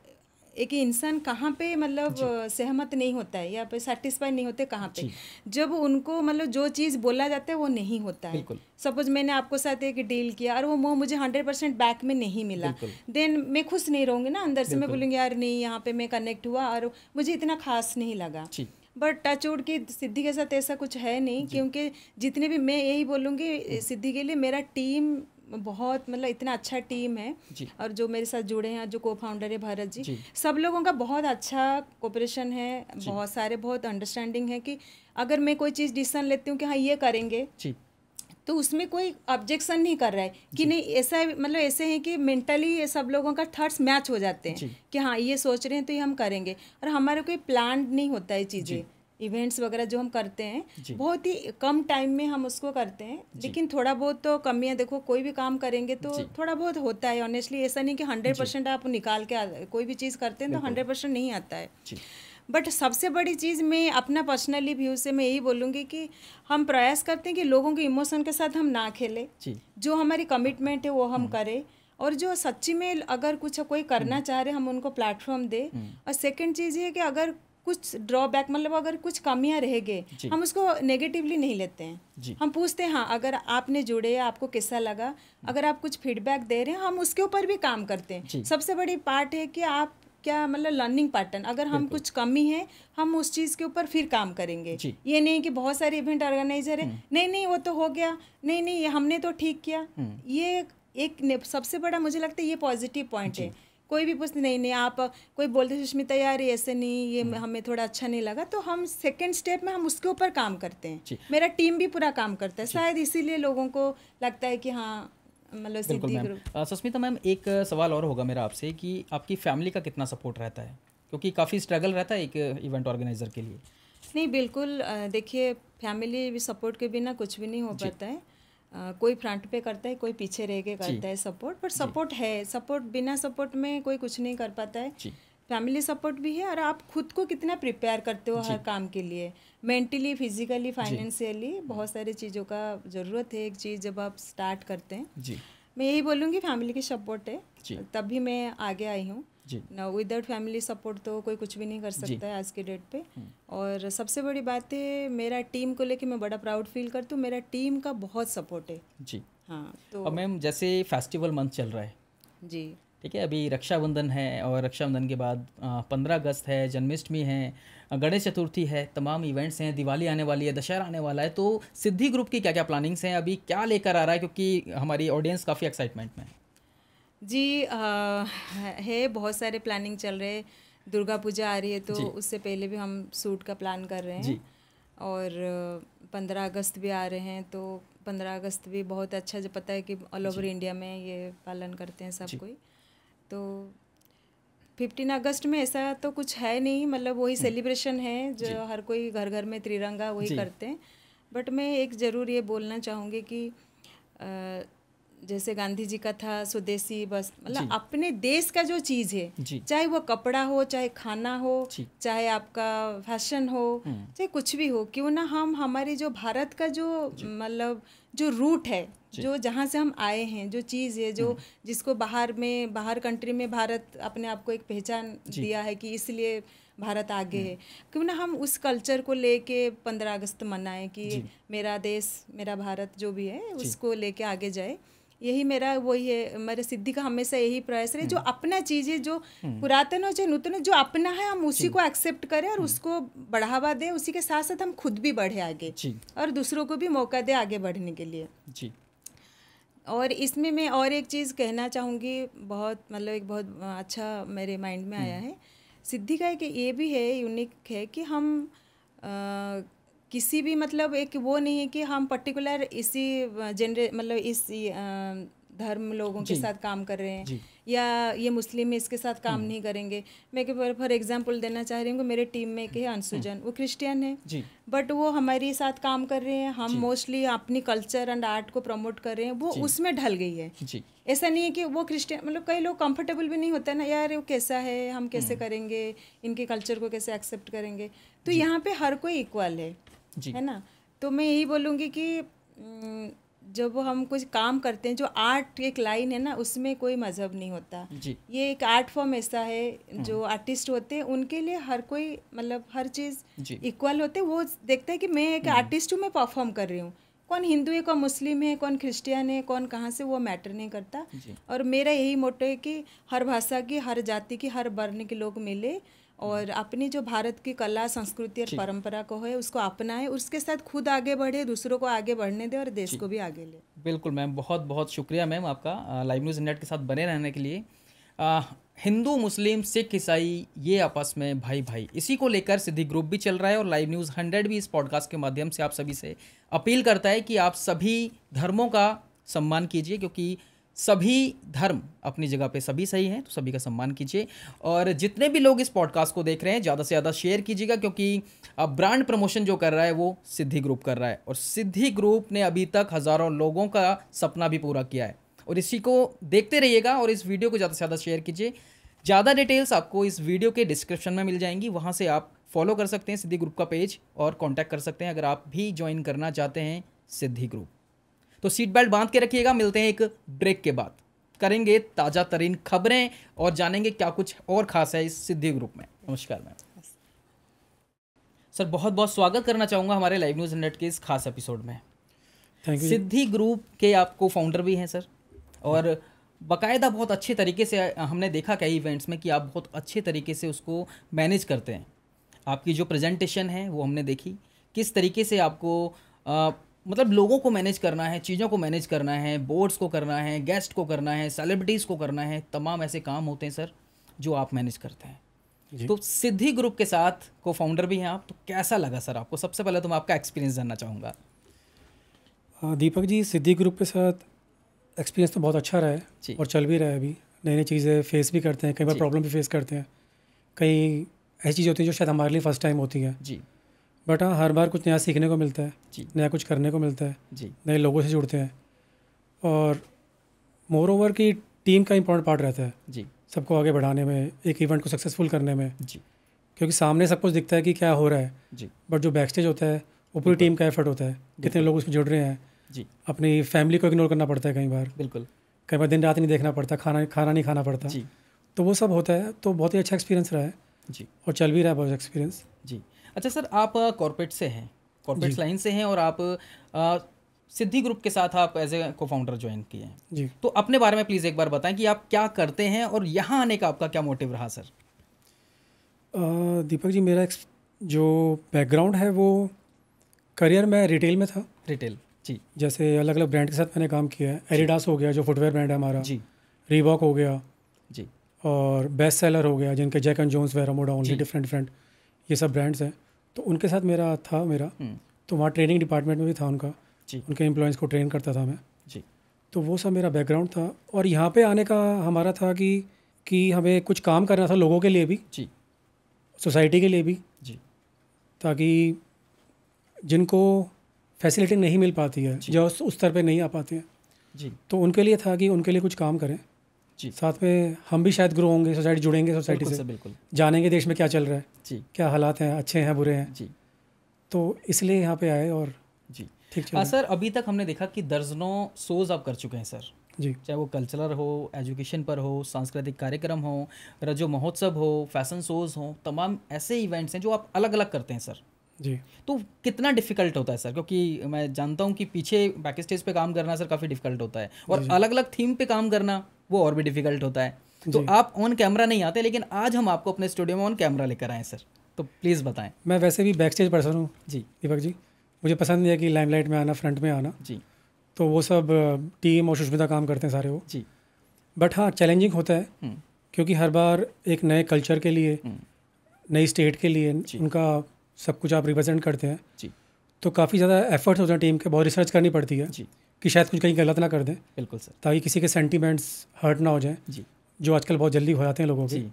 एक इंसान कहाँ पे मतलब सहमत नहीं होता है या पे सेटिस्फाई नहीं होते, कहाँ पे जब उनको मतलब जो चीज़ बोला जाता है वो नहीं होता है। सपोज मैंने आपको साथ एक डील किया और वो मुझे 100% बैक में नहीं मिला, देन मैं खुश नहीं रहूँगी ना अंदर से, मैं बोलूँगी यार नहीं, यहाँ पे मैं कनेक्ट हुआ और मुझे इतना खास नहीं लगा। बट टचवुड की सिद्धि के साथ ऐसा कुछ है नहीं, क्योंकि जितने भी, मैं यही बोलूँगी सिद्धि के लिए मेरा टीम बहुत मतलब इतना अच्छा टीम है, और जो मेरे साथ जुड़े हैं, जो को फाउंडर है भरत जी, सब लोगों का बहुत अच्छा कोऑपरेशन है, बहुत सारे बहुत अंडरस्टैंडिंग है कि अगर मैं कोई चीज़ डिसीजन लेती हूँ कि हाँ ये करेंगे, तो उसमें कोई ऑब्जेक्शन नहीं कर रहा है कि नहीं, ऐसा मतलब ऐसे हैं कि मेंटली सब लोगों का थॉट्स मैच हो जाते हैं कि हाँ ये सोच रहे हैं तो ये हम करेंगे, और हमारे कोई प्लान नहीं होता है चीज़ें। इवेंट्स वगैरह जो हम करते हैं बहुत ही कम टाइम में हम उसको करते हैं, लेकिन थोड़ा बहुत तो कमियां, देखो कोई भी काम करेंगे तो थोड़ा बहुत होता है ऑनेस्टली, ऐसा नहीं कि 100% आप निकाल के कोई भी चीज़ करते हैं तो 100% नहीं आता है। बट सबसे बड़ी चीज़ मैं अपना पर्सनली व्यू से मैं यही बोलूँगी कि हम प्रयास करते हैं कि लोगों के इमोशन के साथ हम ना खेलें, जो हमारी कमिटमेंट है वो हम करें, और जो सच्ची में अगर कुछ कोई करना चाह रहे हम उनको प्लेटफॉर्म दे। और सेकंड चीज़ ये कि अगर कुछ ड्रॉबैक मतलब अगर कुछ कमियां रह गए, हम उसको नेगेटिवली नहीं लेते हैं, हम पूछते हैं हाँ अगर आपने जुड़े, आपको कैसा लगा, अगर आप कुछ फीडबैक दे रहे हैं हम उसके ऊपर भी काम करते हैं। सबसे बड़ी पार्ट है कि आप क्या मतलब लर्निंग पैटर्न, अगर हम कुछ कमी है हम उस चीज़ के ऊपर फिर काम करेंगे। ये नहीं कि बहुत सारे इवेंट ऑर्गेनाइजर है, नहीं वो तो हो गया, नहीं ये हमने तो ठीक किया, ये एक सबसे बड़ा मुझे लगता है ये पॉजिटिव पॉइंट है। कोई भी पूछते नहीं आप कोई बोलते सुष्मिता यार ऐसे नहीं, ये हमें थोड़ा अच्छा नहीं लगा, तो हम सेकंड स्टेप में हम उसके ऊपर काम करते हैं। मेरा टीम भी पूरा काम करता है, शायद इसीलिए लोगों को लगता है कि हाँ मतलब सिद्धि ग्रुप। सुष्मिता मैम, एक सवाल और होगा मेरा आपसे कि आपकी फैमिली का कितना सपोर्ट रहता है, क्योंकि काफ़ी स्ट्रगल रहता है एक इवेंट ऑर्गेनाइजर के लिए। नहीं बिल्कुल, देखिए फैमिली भी सपोर्ट के बिना कुछ भी नहीं हो पाता है। कोई फ्रंट पे करता है, कोई पीछे रह के करता है सपोर्ट, पर सपोर्ट है, सपोर्ट बिना सपोर्ट में कोई कुछ नहीं कर पाता है। फैमिली सपोर्ट भी है, और आप खुद को कितना प्रिपेयर करते हो हर काम के लिए, मेंटली, फिजिकली, फाइनेंशियली, बहुत सारी चीज़ों का ज़रूरत है एक चीज़ जब आप स्टार्ट करते हैं। मैं यही बोलूँगी फैमिली की सपोर्ट है, तभी मैं आगे आई हूँ ना। विदाउट फैमिली सपोर्ट तो कोई कुछ भी नहीं कर सकता है आज के डेट पे। और सबसे बड़ी बात है मेरा टीम को लेके मैं बड़ा प्राउड फील करती हूँ, मेरा टीम का बहुत सपोर्ट है जी। हाँ, तो अब मैम जैसे फेस्टिवल मंथ चल रहा है जी, ठीक है, अभी रक्षाबंधन है, और रक्षाबंधन के बाद 15 अगस्त है, जन्माष्टमी है, गणेश चतुर्थी है, तमाम इवेंट्स हैं, दिवाली आने वाली है, दशहरा आने वाला है, तो सिद्धि ग्रुप की क्या क्या प्लानिंग्स हैं, अभी क्या लेकर आ रहा है, क्योंकि हमारी ऑडियंस काफ़ी एक्साइटमेंट में है। जी है, बहुत सारे प्लानिंग चल रहे हैं। दुर्गा पूजा आ रही है तो उससे पहले भी हम शूट का प्लान कर रहे हैं, और 15 अगस्त भी आ रहे हैं, तो 15 अगस्त भी बहुत अच्छा, जो पता है कि ऑल ओवर इंडिया में ये पालन करते हैं सब कोई। तो 15 अगस्त में ऐसा तो कुछ है नहीं, मतलब वही सेलिब्रेशन है जो हर कोई घर घर में तिरंगा वही करते हैं। बट मैं एक ज़रूर ये बोलना चाहूँगी कि जैसे गांधी जी का था स्वदेशी बस, मतलब अपने देश का जो चीज़ है, चाहे वो कपड़ा हो, चाहे खाना हो, चाहे आपका फैशन हो, चाहे कुछ भी हो, क्यों ना हम हमारे जो भारत का जो मतलब जो रूट है, जो जहाँ से हम आए हैं, जो चीज़ है, जो जिसको बाहर कंट्री में भारत अपने आप को एक पहचान दिया है कि इसलिए भारत आगे है, क्यों ना हम उस कल्चर को लेके 15 अगस्त मनाएं कि मेरा देश, मेरा भारत जो भी है उसको लेके आगे जाए। यही मेरा वही है, मेरे सिद्धि का हमेशा यही प्रयास रहे, जो अपना चीज़ है, जो पुरातन हो चाहे नूतन हो, जो अपना है हम उसी को एक्सेप्ट करें और उसको बढ़ावा दें, उसी के साथ साथ हम खुद भी बढ़े आगे और दूसरों को भी मौका दें आगे बढ़ने के लिए जी। और इसमें मैं और एक चीज़ कहना चाहूँगी, बहुत मतलब एक बहुत अच्छा मेरे माइंड में आया है। सिद्धि का एक ये भी है, यूनिक है कि हम किसी भी मतलब एक वो नहीं है कि हम पर्टिकुलर इसी मतलब इस धर्म लोगों के साथ काम कर रहे हैं या ये मुस्लिम है इसके साथ काम नहीं करेंगे। मैं फॉर एग्जांपल देना चाह रही हूँ, मेरे टीम में एक है अंशुजन, वो क्रिश्चियन है बट वो हमारे साथ काम कर रहे हैं। हम मोस्टली अपनी कल्चर एंड आर्ट को प्रमोट कर रहे हैं, वो उसमें ढल गई है। ऐसा नहीं है कि वो क्रिश्चियन, मतलब कई लोग कंफर्टेबल भी नहीं होता ना, यार वो कैसा है, हम कैसे करेंगे, इनके कल्चर को कैसे एक्सेप्ट करेंगे। तो यहाँ पे हर कोई इक्वल है ना। तो मैं यही बोलूँगी कि जब हम कुछ काम करते हैं, जो आर्ट एक लाइन है ना, उसमें कोई मजहब नहीं होता। ये एक आर्ट फॉर्म ऐसा है, जो आर्टिस्ट होते हैं उनके लिए हर कोई मतलब हर चीज़ इक्वल होते हैं। वो देखता है कि मैं एक आर्टिस्ट हूँ, मैं परफॉर्म कर रही हूँ, कौन हिंदू है, कौन मुस्लिम है, कौन क्रिश्चियन है, कौन कहाँ से, वो मैटर नहीं करता। और मेरा यही मोटो है कि हर भाषा की, हर जाति की, हर वर्ण के लोग मिले और अपनी जो भारत की कला, संस्कृति और परंपरा को है उसको अपनाए, उसके साथ खुद आगे बढ़े, दूसरों को आगे बढ़ने दे और देश को भी आगे ले। बिल्कुल मैम, बहुत बहुत शुक्रिया मैम आपका लाइव न्यूज़ इंडिया के साथ बने रहने के लिए। हिंदू, मुस्लिम, सिख, ईसाई ये आपस में भाई भाई, इसी को लेकर सिद्धि ग्रुप भी चल रहा है और लाइव न्यूज़ 100 भी इस पॉडकास्ट के माध्यम से आप सभी से अपील करता है कि आप सभी धर्मों का सम्मान कीजिए, क्योंकि सभी धर्म अपनी जगह पे सभी सही हैं, तो सभी का सम्मान कीजिए। और जितने भी लोग इस पॉडकास्ट को देख रहे हैं ज़्यादा से ज़्यादा शेयर कीजिएगा, क्योंकि अब ब्रांड प्रमोशन जो कर रहा है वो सिद्धि ग्रुप कर रहा है और सिद्धि ग्रुप ने अभी तक हज़ारों लोगों का सपना भी पूरा किया है। और इसी को देखते रहिएगा और इस वीडियो को ज़्यादा से ज़्यादा शेयर कीजिए। ज़्यादा डिटेल्स आपको इस वीडियो के डिस्क्रिप्शन में मिल जाएंगी, वहाँ से आप फॉलो कर सकते हैं सिद्धि ग्रुप का पेज और कॉन्टैक्ट कर सकते हैं अगर आप भी ज्वाइन करना चाहते हैं सिद्धि ग्रुप। तो सीट बेल्ट बांध के रखिएगा। मिलते हैं एक ब्रेक के बाद, करेंगे ताज़ा तरीन खबरें और जानेंगे क्या कुछ और खास है इस सिद्धि ग्रुप में। नमस्कार मैम। सर बहुत बहुत स्वागत करना चाहूँगा हमारे लाइव न्यूज़ नेट के इस खास एपिसोड में। सिद्धि ग्रुप के आप को फाउंडर भी हैं सर, और बाकायदा बहुत अच्छे तरीके से हमने देखा कई इवेंट्स में कि आप बहुत अच्छे तरीके से उसको मैनेज करते हैं। आपकी जो प्रेजेंटेशन है वो हमने देखी, किस तरीके से आपको मतलब लोगों को मैनेज करना है, चीज़ों को मैनेज करना है, बोर्ड्स को करना है, गेस्ट को करना है, सेलिब्रिटीज़ को करना है, तमाम ऐसे काम होते हैं सर जो आप मैनेज करते हैं। तो सिद्धि ग्रुप के साथ को फाउंडर भी हैं आप, तो कैसा लगा सर आपको? सबसे पहले तो मैं आपका एक्सपीरियंस जानना चाहूँगा। दीपक जी, सिद्धि ग्रुप के साथ एक्सपीरियंस तो बहुत अच्छा रहा है और चल भी रहा है। अभी नई नई चीज़ें फेस भी करते हैं, कई बार प्रॉब्लम भी फेस करते हैं, कई ऐसी चीज़ें होती हैं जो शायद हमारे लिए फ़र्स्ट टाइम होती हैं जी। बट हाँ, हर बार कुछ नया सीखने को मिलता है, नया कुछ करने को मिलता है जी, नए लोगों से जुड़ते हैं और मोर ओवर की टीम का इम्पोर्टेंट पार्ट रहता है जी, सबको आगे बढ़ाने में, एक इवेंट को सक्सेसफुल करने में जी। क्योंकि सामने सब कुछ दिखता है कि क्या हो रहा है जी, बट जो बैक स्टेज होता है वो पूरी टीम का एफर्ट होता है, कितने लोग उसमें जुड़ रहे हैं जी। अपनी फैमिली को इग्नोर करना पड़ता है कई बार, बिल्कुल, कई बार दिन रात नहीं देखना पड़ता, खाना नहीं खाना पड़ता जी। तो वो सब होता है, तो बहुत ही अच्छा एक्सपीरियंस रहा है जी और चल भी रहा है बहुत एक्सपीरियंस जी। अच्छा सर, आप कॉर्पोरेट से हैं, कॉर्पोरेट लाइन से हैं और आप सिद्धि ग्रुप के साथ आप एज ए को फाउंडर ज्वाइन किए हैं जी। तो अपने बारे में प्लीज़ एक बार बताएं कि आप क्या करते हैं और यहाँ आने का आपका क्या मोटिव रहा सर? दीपक जी, मेरा जो बैकग्राउंड है वो करियर में रिटेल में था। रिटेल जी, जैसे अलग अलग ब्रांड के साथ मैंने काम किया है। एडिडास हो गया जो फुटवेयर ब्रांड है हमारा जी, रीबॉक हो गया जी, और बेस्ट सेलर हो गया जिनके Jack and Jones, Vero Moda, only, different ये सब ब्रांड्स हैं। तो उनके साथ मेरा तो वहाँ ट्रेनिंग डिपार्टमेंट में भी था उनका जी, उनके एम्प्लॉयज़ को ट्रेन करता था मैं जी। तो वो सब मेरा बैकग्राउंड था और यहाँ पे आने का हमारा था कि हमें कुछ काम करना था लोगों के लिए भी जी, सोसाइटी के लिए भी जी, ताकि जिनको फैसिलिटी नहीं मिल पाती है, जो उस स्तर पे नहीं आ पाते हैं जी, तो उनके लिए था कि उनके लिए कुछ काम करें जी। साथ में हम भी शायद ग्रो होंगे, सोसाइटी जुड़ेंगे सोसाइटी से, बिल्कुल जानेंगे देश में क्या चल रहा है जी, क्या हालात हैं, अच्छे हैं बुरे हैं जी। तो इसलिए यहाँ पे आए और जी। ठीक चल रहा है। सर अभी तक हमने देखा कि दर्जनों शोज़ आप कर चुके हैं सर जी। चाहे वो कल्चरल हो, एजुकेशन पर हो, सांस्कृतिक कार्यक्रम हो, रजो महोत्सव हो, फैशन शोज़ हो, तमाम ऐसे इवेंट्स हैं जो आप अलग अलग करते हैं सर। जी। तो कितना डिफ़िकल्ट होता है सर, क्योंकि मैं जानता हूँ कि पीछे बैक स्टेज पे काम करना सर काफ़ी डिफ़िकल्ट होता है, और अलग अलग थीम पे काम करना वो और भी डिफ़िकल्ट होता है। तो आप ऑन कैमरा नहीं आते, लेकिन आज हम आपको अपने स्टूडियो में ऑन कैमरा लेकर आए सर, तो प्लीज़ बताएं। मैं वैसे भी बैक स्टेज पर्सन हूँ जी दीपक जी, मुझे पसंद नहीं है कि लाइमलाइट में आना, फ्रंट में आना। जी। तो वो सब टीम और सुष्मिता काम करते हैं सारे वो। जी। बट हाँ, चैलेंजिंग होता है क्योंकि हर बार एक नए कल्चर के लिए, नई स्टेट के लिए उनका सब कुछ आप रिप्रेजेंट करते हैं। जी। तो काफ़ी ज़्यादा एफर्ट्स होते हैं टीम के, बहुत रिसर्च करनी पड़ती है जी। कि शायद कुछ कहीं गलत ना कर दें। बिल्कुल सर। ताकि किसी के सेंटीमेंट्स हर्ट ना हो जाएं, जी। जो आजकल बहुत जल्दी हो जाते हैं लोगों के। जी।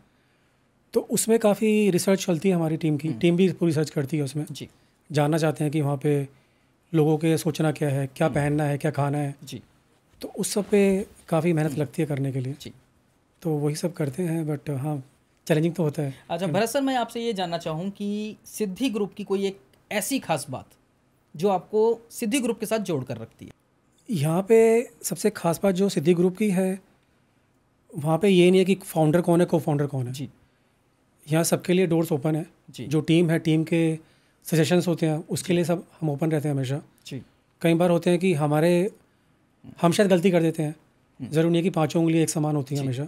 तो उसमें काफ़ी रिसर्च चलती है हमारी टीम की, टीम भी पूरी रिसर्च करती है उसमें। जी। जानना चाहते हैं कि वहाँ पे लोगों के सोचना क्या है, क्या पहनना है, क्या खाना है। जी। तो उस सब पे काफ़ी मेहनत लगती है करने के लिए। जी। तो वही सब करते हैं, बट हाँ चैलेंजिंग तो होता है। अच्छा भरत सर, मैं आपसे ये जानना चाहूँ कि सिद्धि ग्रुप की कोई एक ऐसी खास बात जो आपको सिद्धि ग्रुप के साथ जोड़ कर रखती है? यहाँ पे सबसे खास बात जो सिद्धि ग्रुप की है, वहाँ पे ये नहीं है कि फाउंडर कौन है, को फाउंडर कौन है। जी। यहाँ सबके लिए डोर्स ओपन है। जी। जो टीम है, टीम के सजेशंस होते हैं, उसके लिए सब हम ओपन रहते हैं हमेशा। जी। कई बार होते हैं कि हम शायद गलती कर देते हैं, ज़रूर नहीं है कि पाँचों उंगली एक समान होती है, हमेशा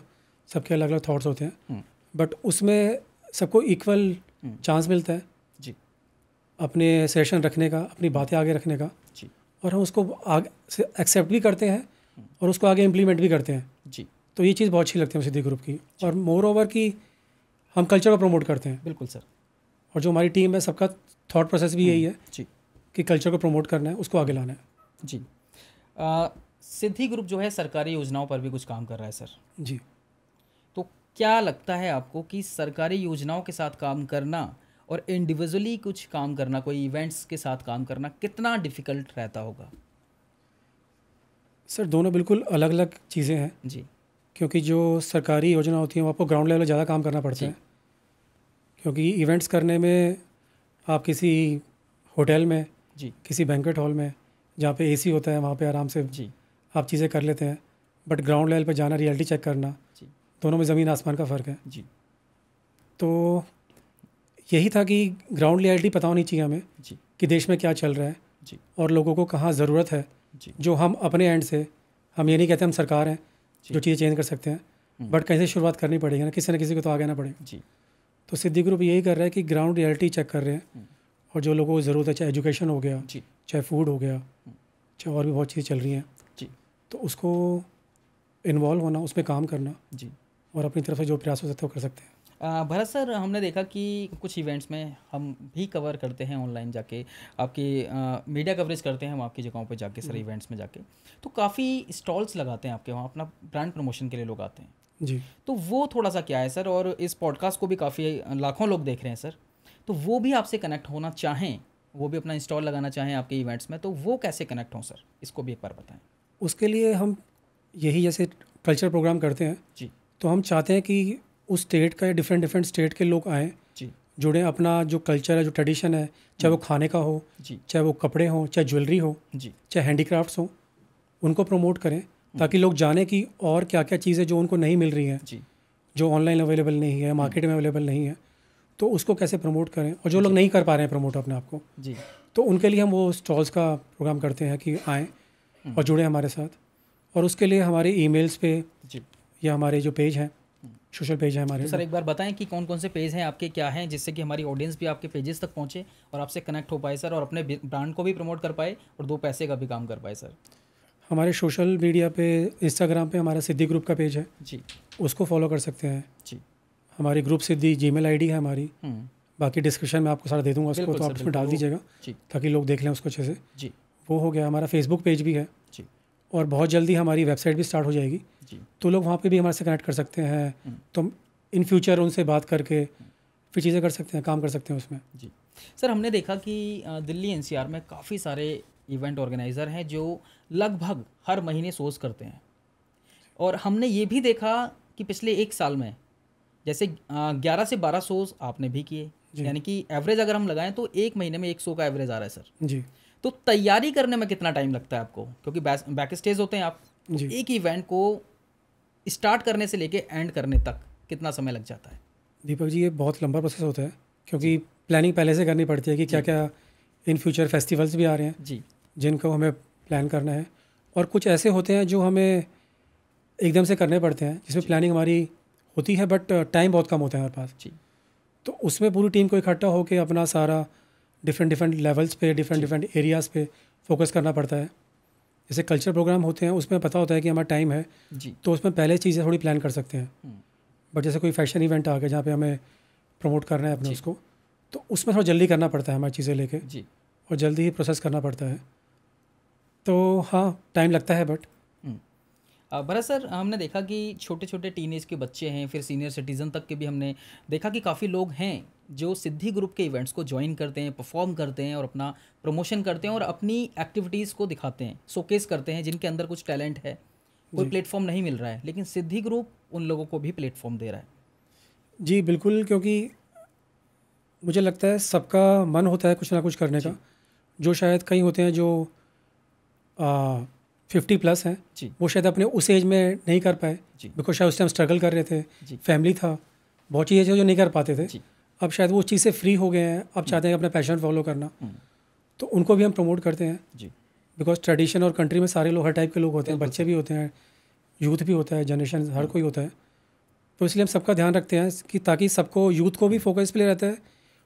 सबके अलग अलग थॉट्स होते हैं, बट उसमें सबको इक्वल चांस मिलता है जी अपने सेशन रखने का, अपनी बातें आगे रखने का। जी। और हम उसको आगे से एक्सेप्ट भी करते हैं और उसको आगे इम्प्लीमेंट भी करते हैं। जी। तो ये चीज़ बहुत अच्छी लगती है सिद्धि ग्रुप की। और मोर ओवर कि हम कल्चर को प्रमोट करते हैं। बिल्कुल सर। और जो हमारी टीम है, सबका थॉट प्रोसेस भी यही है जी कि कल्चर को प्रमोट करना है, उसको आगे लाना है। जी। सिद्धि ग्रुप जो है सरकारी योजनाओं पर भी कुछ काम कर रहा है सर। जी। तो क्या लगता है आपको कि सरकारी योजनाओं के साथ काम करना और इंडिविजुअली कुछ काम करना, कोई इवेंट्स के साथ काम करना कितना डिफ़िकल्ट रहता होगा? सर दोनों बिल्कुल अलग अलग चीज़ें हैं जी। क्योंकि जो सरकारी योजना होती है वो आपको ग्राउंड लेवल ज़्यादा काम करना पड़ता है, क्योंकि इवेंट्स करने में आप किसी होटल में, जी, किसी बैंक्वेट हॉल में जहाँ पे एसी होता है, वहाँ पे आराम से जी आप चीज़ें कर लेते हैं। बट ग्राउंड लेवल पे जाना, रियलिटी चेक करना, जी, दोनों में ज़मीन आसमान का फ़र्क है। जी। तो यही था कि ग्राउंड रियलिटी पता होनी चाहिए हमें जी, कि देश में क्या चल रहा है जी, और लोगों को कहाँ ज़रूरत है। जी, जो हम अपने एंड से, हम ये नहीं कहते हम सरकार हैं जो चीज़ें चेंज कर सकते हैं, बट कहीं से शुरुआत करनी पड़ेगी ना, किसी न किसी को तो आगे आना पड़ेगा। जी। तो सिद्धि ग्रुप यही कर रहा है कि ग्राउंड रियलिटी चेक कर रहे हैं और जो लोगों को ज़रूरत है, चाहे एजुकेशन हो गया, जी, चाहे फूड हो गया, चाहे और भी बहुत चीज़ें चल रही हैं, जी, तो उसको इन्वॉल्व होना, उसमें काम करना जी। और अपनी तरफ से जो प्रयास हो सकते हैं वो कर सकते हैं। भरत सर, हमने देखा कि कुछ इवेंट्स में हम भी कवर करते हैं ऑनलाइन जाके, आपकी मीडिया कवरेज करते हैं हम आपकी जगहों पे जाके सर, इवेंट्स में जाके, तो काफ़ी स्टॉल्स लगाते हैं आपके वहाँ, अपना ब्रांड प्रमोशन के लिए लोग आते हैं। जी। तो वो थोड़ा सा क्या है सर, और इस पॉडकास्ट को भी काफ़ी लाखों लोग देख रहे हैं सर, तो वो भी आपसे कनेक्ट होना चाहें, वो भी अपना स्टॉल लगाना चाहें आपके इवेंट्स में, तो वो कैसे कनेक्ट हों सर, इसको भी एक बार बताएं। उसके लिए हम यही जैसे कल्चर प्रोग्राम करते हैं जी, तो हम चाहते हैं कि उस स्टेट का, डिफरेंट स्टेट के लोग आएँ, जी, जुड़ें, अपना जो कल्चर है, जो ट्रेडिशन है, चाहे वो खाने का हो, जी, चाहे वो कपड़े हों, चाहे ज्वेलरी हो, जी, चाहे हैंडीक्राफ्ट्स हों, उनको प्रमोट करें ताकि लोग जाने कि और क्या क्या चीज़ें जो उनको नहीं मिल रही हैं, जी, जो ऑनलाइन अवेलेबल नहीं है, मार्केट में अवेलेबल नहीं है, तो उसको कैसे प्रमोट करें। और जो लोग नहीं कर पा रहे हैं प्रमोट अपने आप को, जी, तो उनके लिए हम वो स्टॉल्स का प्रोग्राम करते हैं कि आएँ और जुड़ें हमारे साथ। और उसके लिए हमारे ईमेल्स पे जी। या हमारे जो पेज हैं, सोशल पेज है हमारे, तो सर एक बार बताएं कि कौन कौन से पेज हैं आपके, क्या हैं, जिससे कि हमारी ऑडियंस भी आपके पेजेस तक पहुंचे और आपसे कनेक्ट हो पाए सर, और अपने ब्रांड को भी प्रमोट कर पाए और दो पैसे का भी काम कर पाए सर। हमारे सोशल मीडिया पे, इंस्टाग्राम पे हमारा सिद्धि ग्रुप का पेज है, जी, उसको फॉलो कर सकते हैं। जी, हमारी ग्रुप सिद्धि जीमेल आईडी है हमारी, बाकी डिस्क्रिप्शन में आपको सारा दे दूंगा उसको, बिल्कुल तो सर, आप उसमें डाल बिल्कुल। दीजिएगा जी, ताकि लोग देख लें उसको अच्छे से। जी, वो हो गया। हमारा फेसबुक पेज भी है जी, और बहुत जल्दी हमारी वेबसाइट भी स्टार्ट हो जाएगी, जी, तो लोग वहाँ पे भी हमारे से कनेक्ट कर सकते हैं। तो इन फ्यूचर उनसे बात करके फिर चीज़ें कर सकते हैं, काम कर सकते हैं उसमें। जी। सर हमने देखा कि दिल्ली एनसीआर में काफ़ी सारे इवेंट ऑर्गेनाइज़र हैं जो लगभग हर महीने शोज़ करते हैं, और हमने ये भी देखा कि पिछले एक साल में जैसे 11 से 12 शोज़ आपने भी किए, यानी कि एवरेज अगर हम लगाएं तो एक महीने में एक शो का एवरेज आ रहा है सर। जी। तो तैयारी करने में कितना टाइम लगता है आपको, क्योंकि बैक स्टेज होते हैं आप, तो एक इवेंट को स्टार्ट करने से लेके एंड करने तक कितना समय लग जाता है? दीपक जी, ये बहुत लंबा प्रोसेस होता है, क्योंकि प्लानिंग पहले से करनी पड़ती है कि क्या क्या इन फ्यूचर फेस्टिवल्स भी आ रहे हैं जी, जिनको हमें प्लान करना है, और कुछ ऐसे होते हैं जो हमें एकदम से करने पड़ते हैं जिसमें प्लानिंग हमारी होती है बट टाइम बहुत कम होता है हमारे पास जी। तो उसमें पूरी टीम को इकट्ठा होकर अपना सारा डिफरेंट लेवल्स पे, डिफरेंट एरियाज़ पे फोकस करना पड़ता है। जैसे कल्चर प्रोग्राम होते हैं उसमें पता होता है कि हमारा टाइम है जी, तो उसमें पहले चीज़ें थोड़ी प्लान कर सकते हैं। बट जैसे कोई फैशन इवेंट आ गया जहाँ पे हमें प्रमोट करना है अपने उसको, तो उसमें थोड़ा जल्दी करना पड़ता है हमारी चीज़ें लेके जी, और जल्दी ही प्रोसेस करना पड़ता है। तो हाँ, टाइम लगता है बट भरत सर, हमने देखा कि छोटे छोटे टीनेज के बच्चे हैं, फिर सीनियर सिटीज़न तक के भी हमने देखा कि काफ़ी लोग हैं जो सिद्धि ग्रुप के इवेंट्स को ज्वाइन करते हैं, परफॉर्म करते हैं और अपना प्रमोशन करते हैं और अपनी एक्टिविटीज़ को दिखाते हैं, शोकेस करते हैं, जिनके अंदर कुछ टैलेंट है, कोई प्लेटफॉर्म नहीं मिल रहा है, लेकिन सिद्धि ग्रुप उन लोगों को भी प्लेटफॉर्म दे रहा है। जी बिल्कुल, क्योंकि मुझे लगता है सबका मन होता है कुछ ना कुछ करने का। जो शायद कई होते हैं जो 50+ हैं जी, वो शायद अपने उस एज में नहीं कर पाए बिकॉज शायद उस टाइम स्ट्रगल कर रहे थे, फैमिली था, बहुत चीज़ें जो नहीं कर पाते थे। अब शायद वो चीज़ से फ्री हो गए हैं, अब चाहते हैं अपना पैशन फॉलो करना, तो उनको भी हम प्रमोट करते हैं जी। बिकॉज ट्रेडिशन और कंट्री में सारे लोग, हर टाइप के लोग होते हैं, बच्चे भी होते हैं, यूथ भी होता है, जनरेशन हर कोई होता है। तो इसलिए हम सबका ध्यान रखते हैं कि ताकि सबको, यूथ को भी फोकस पे रहता है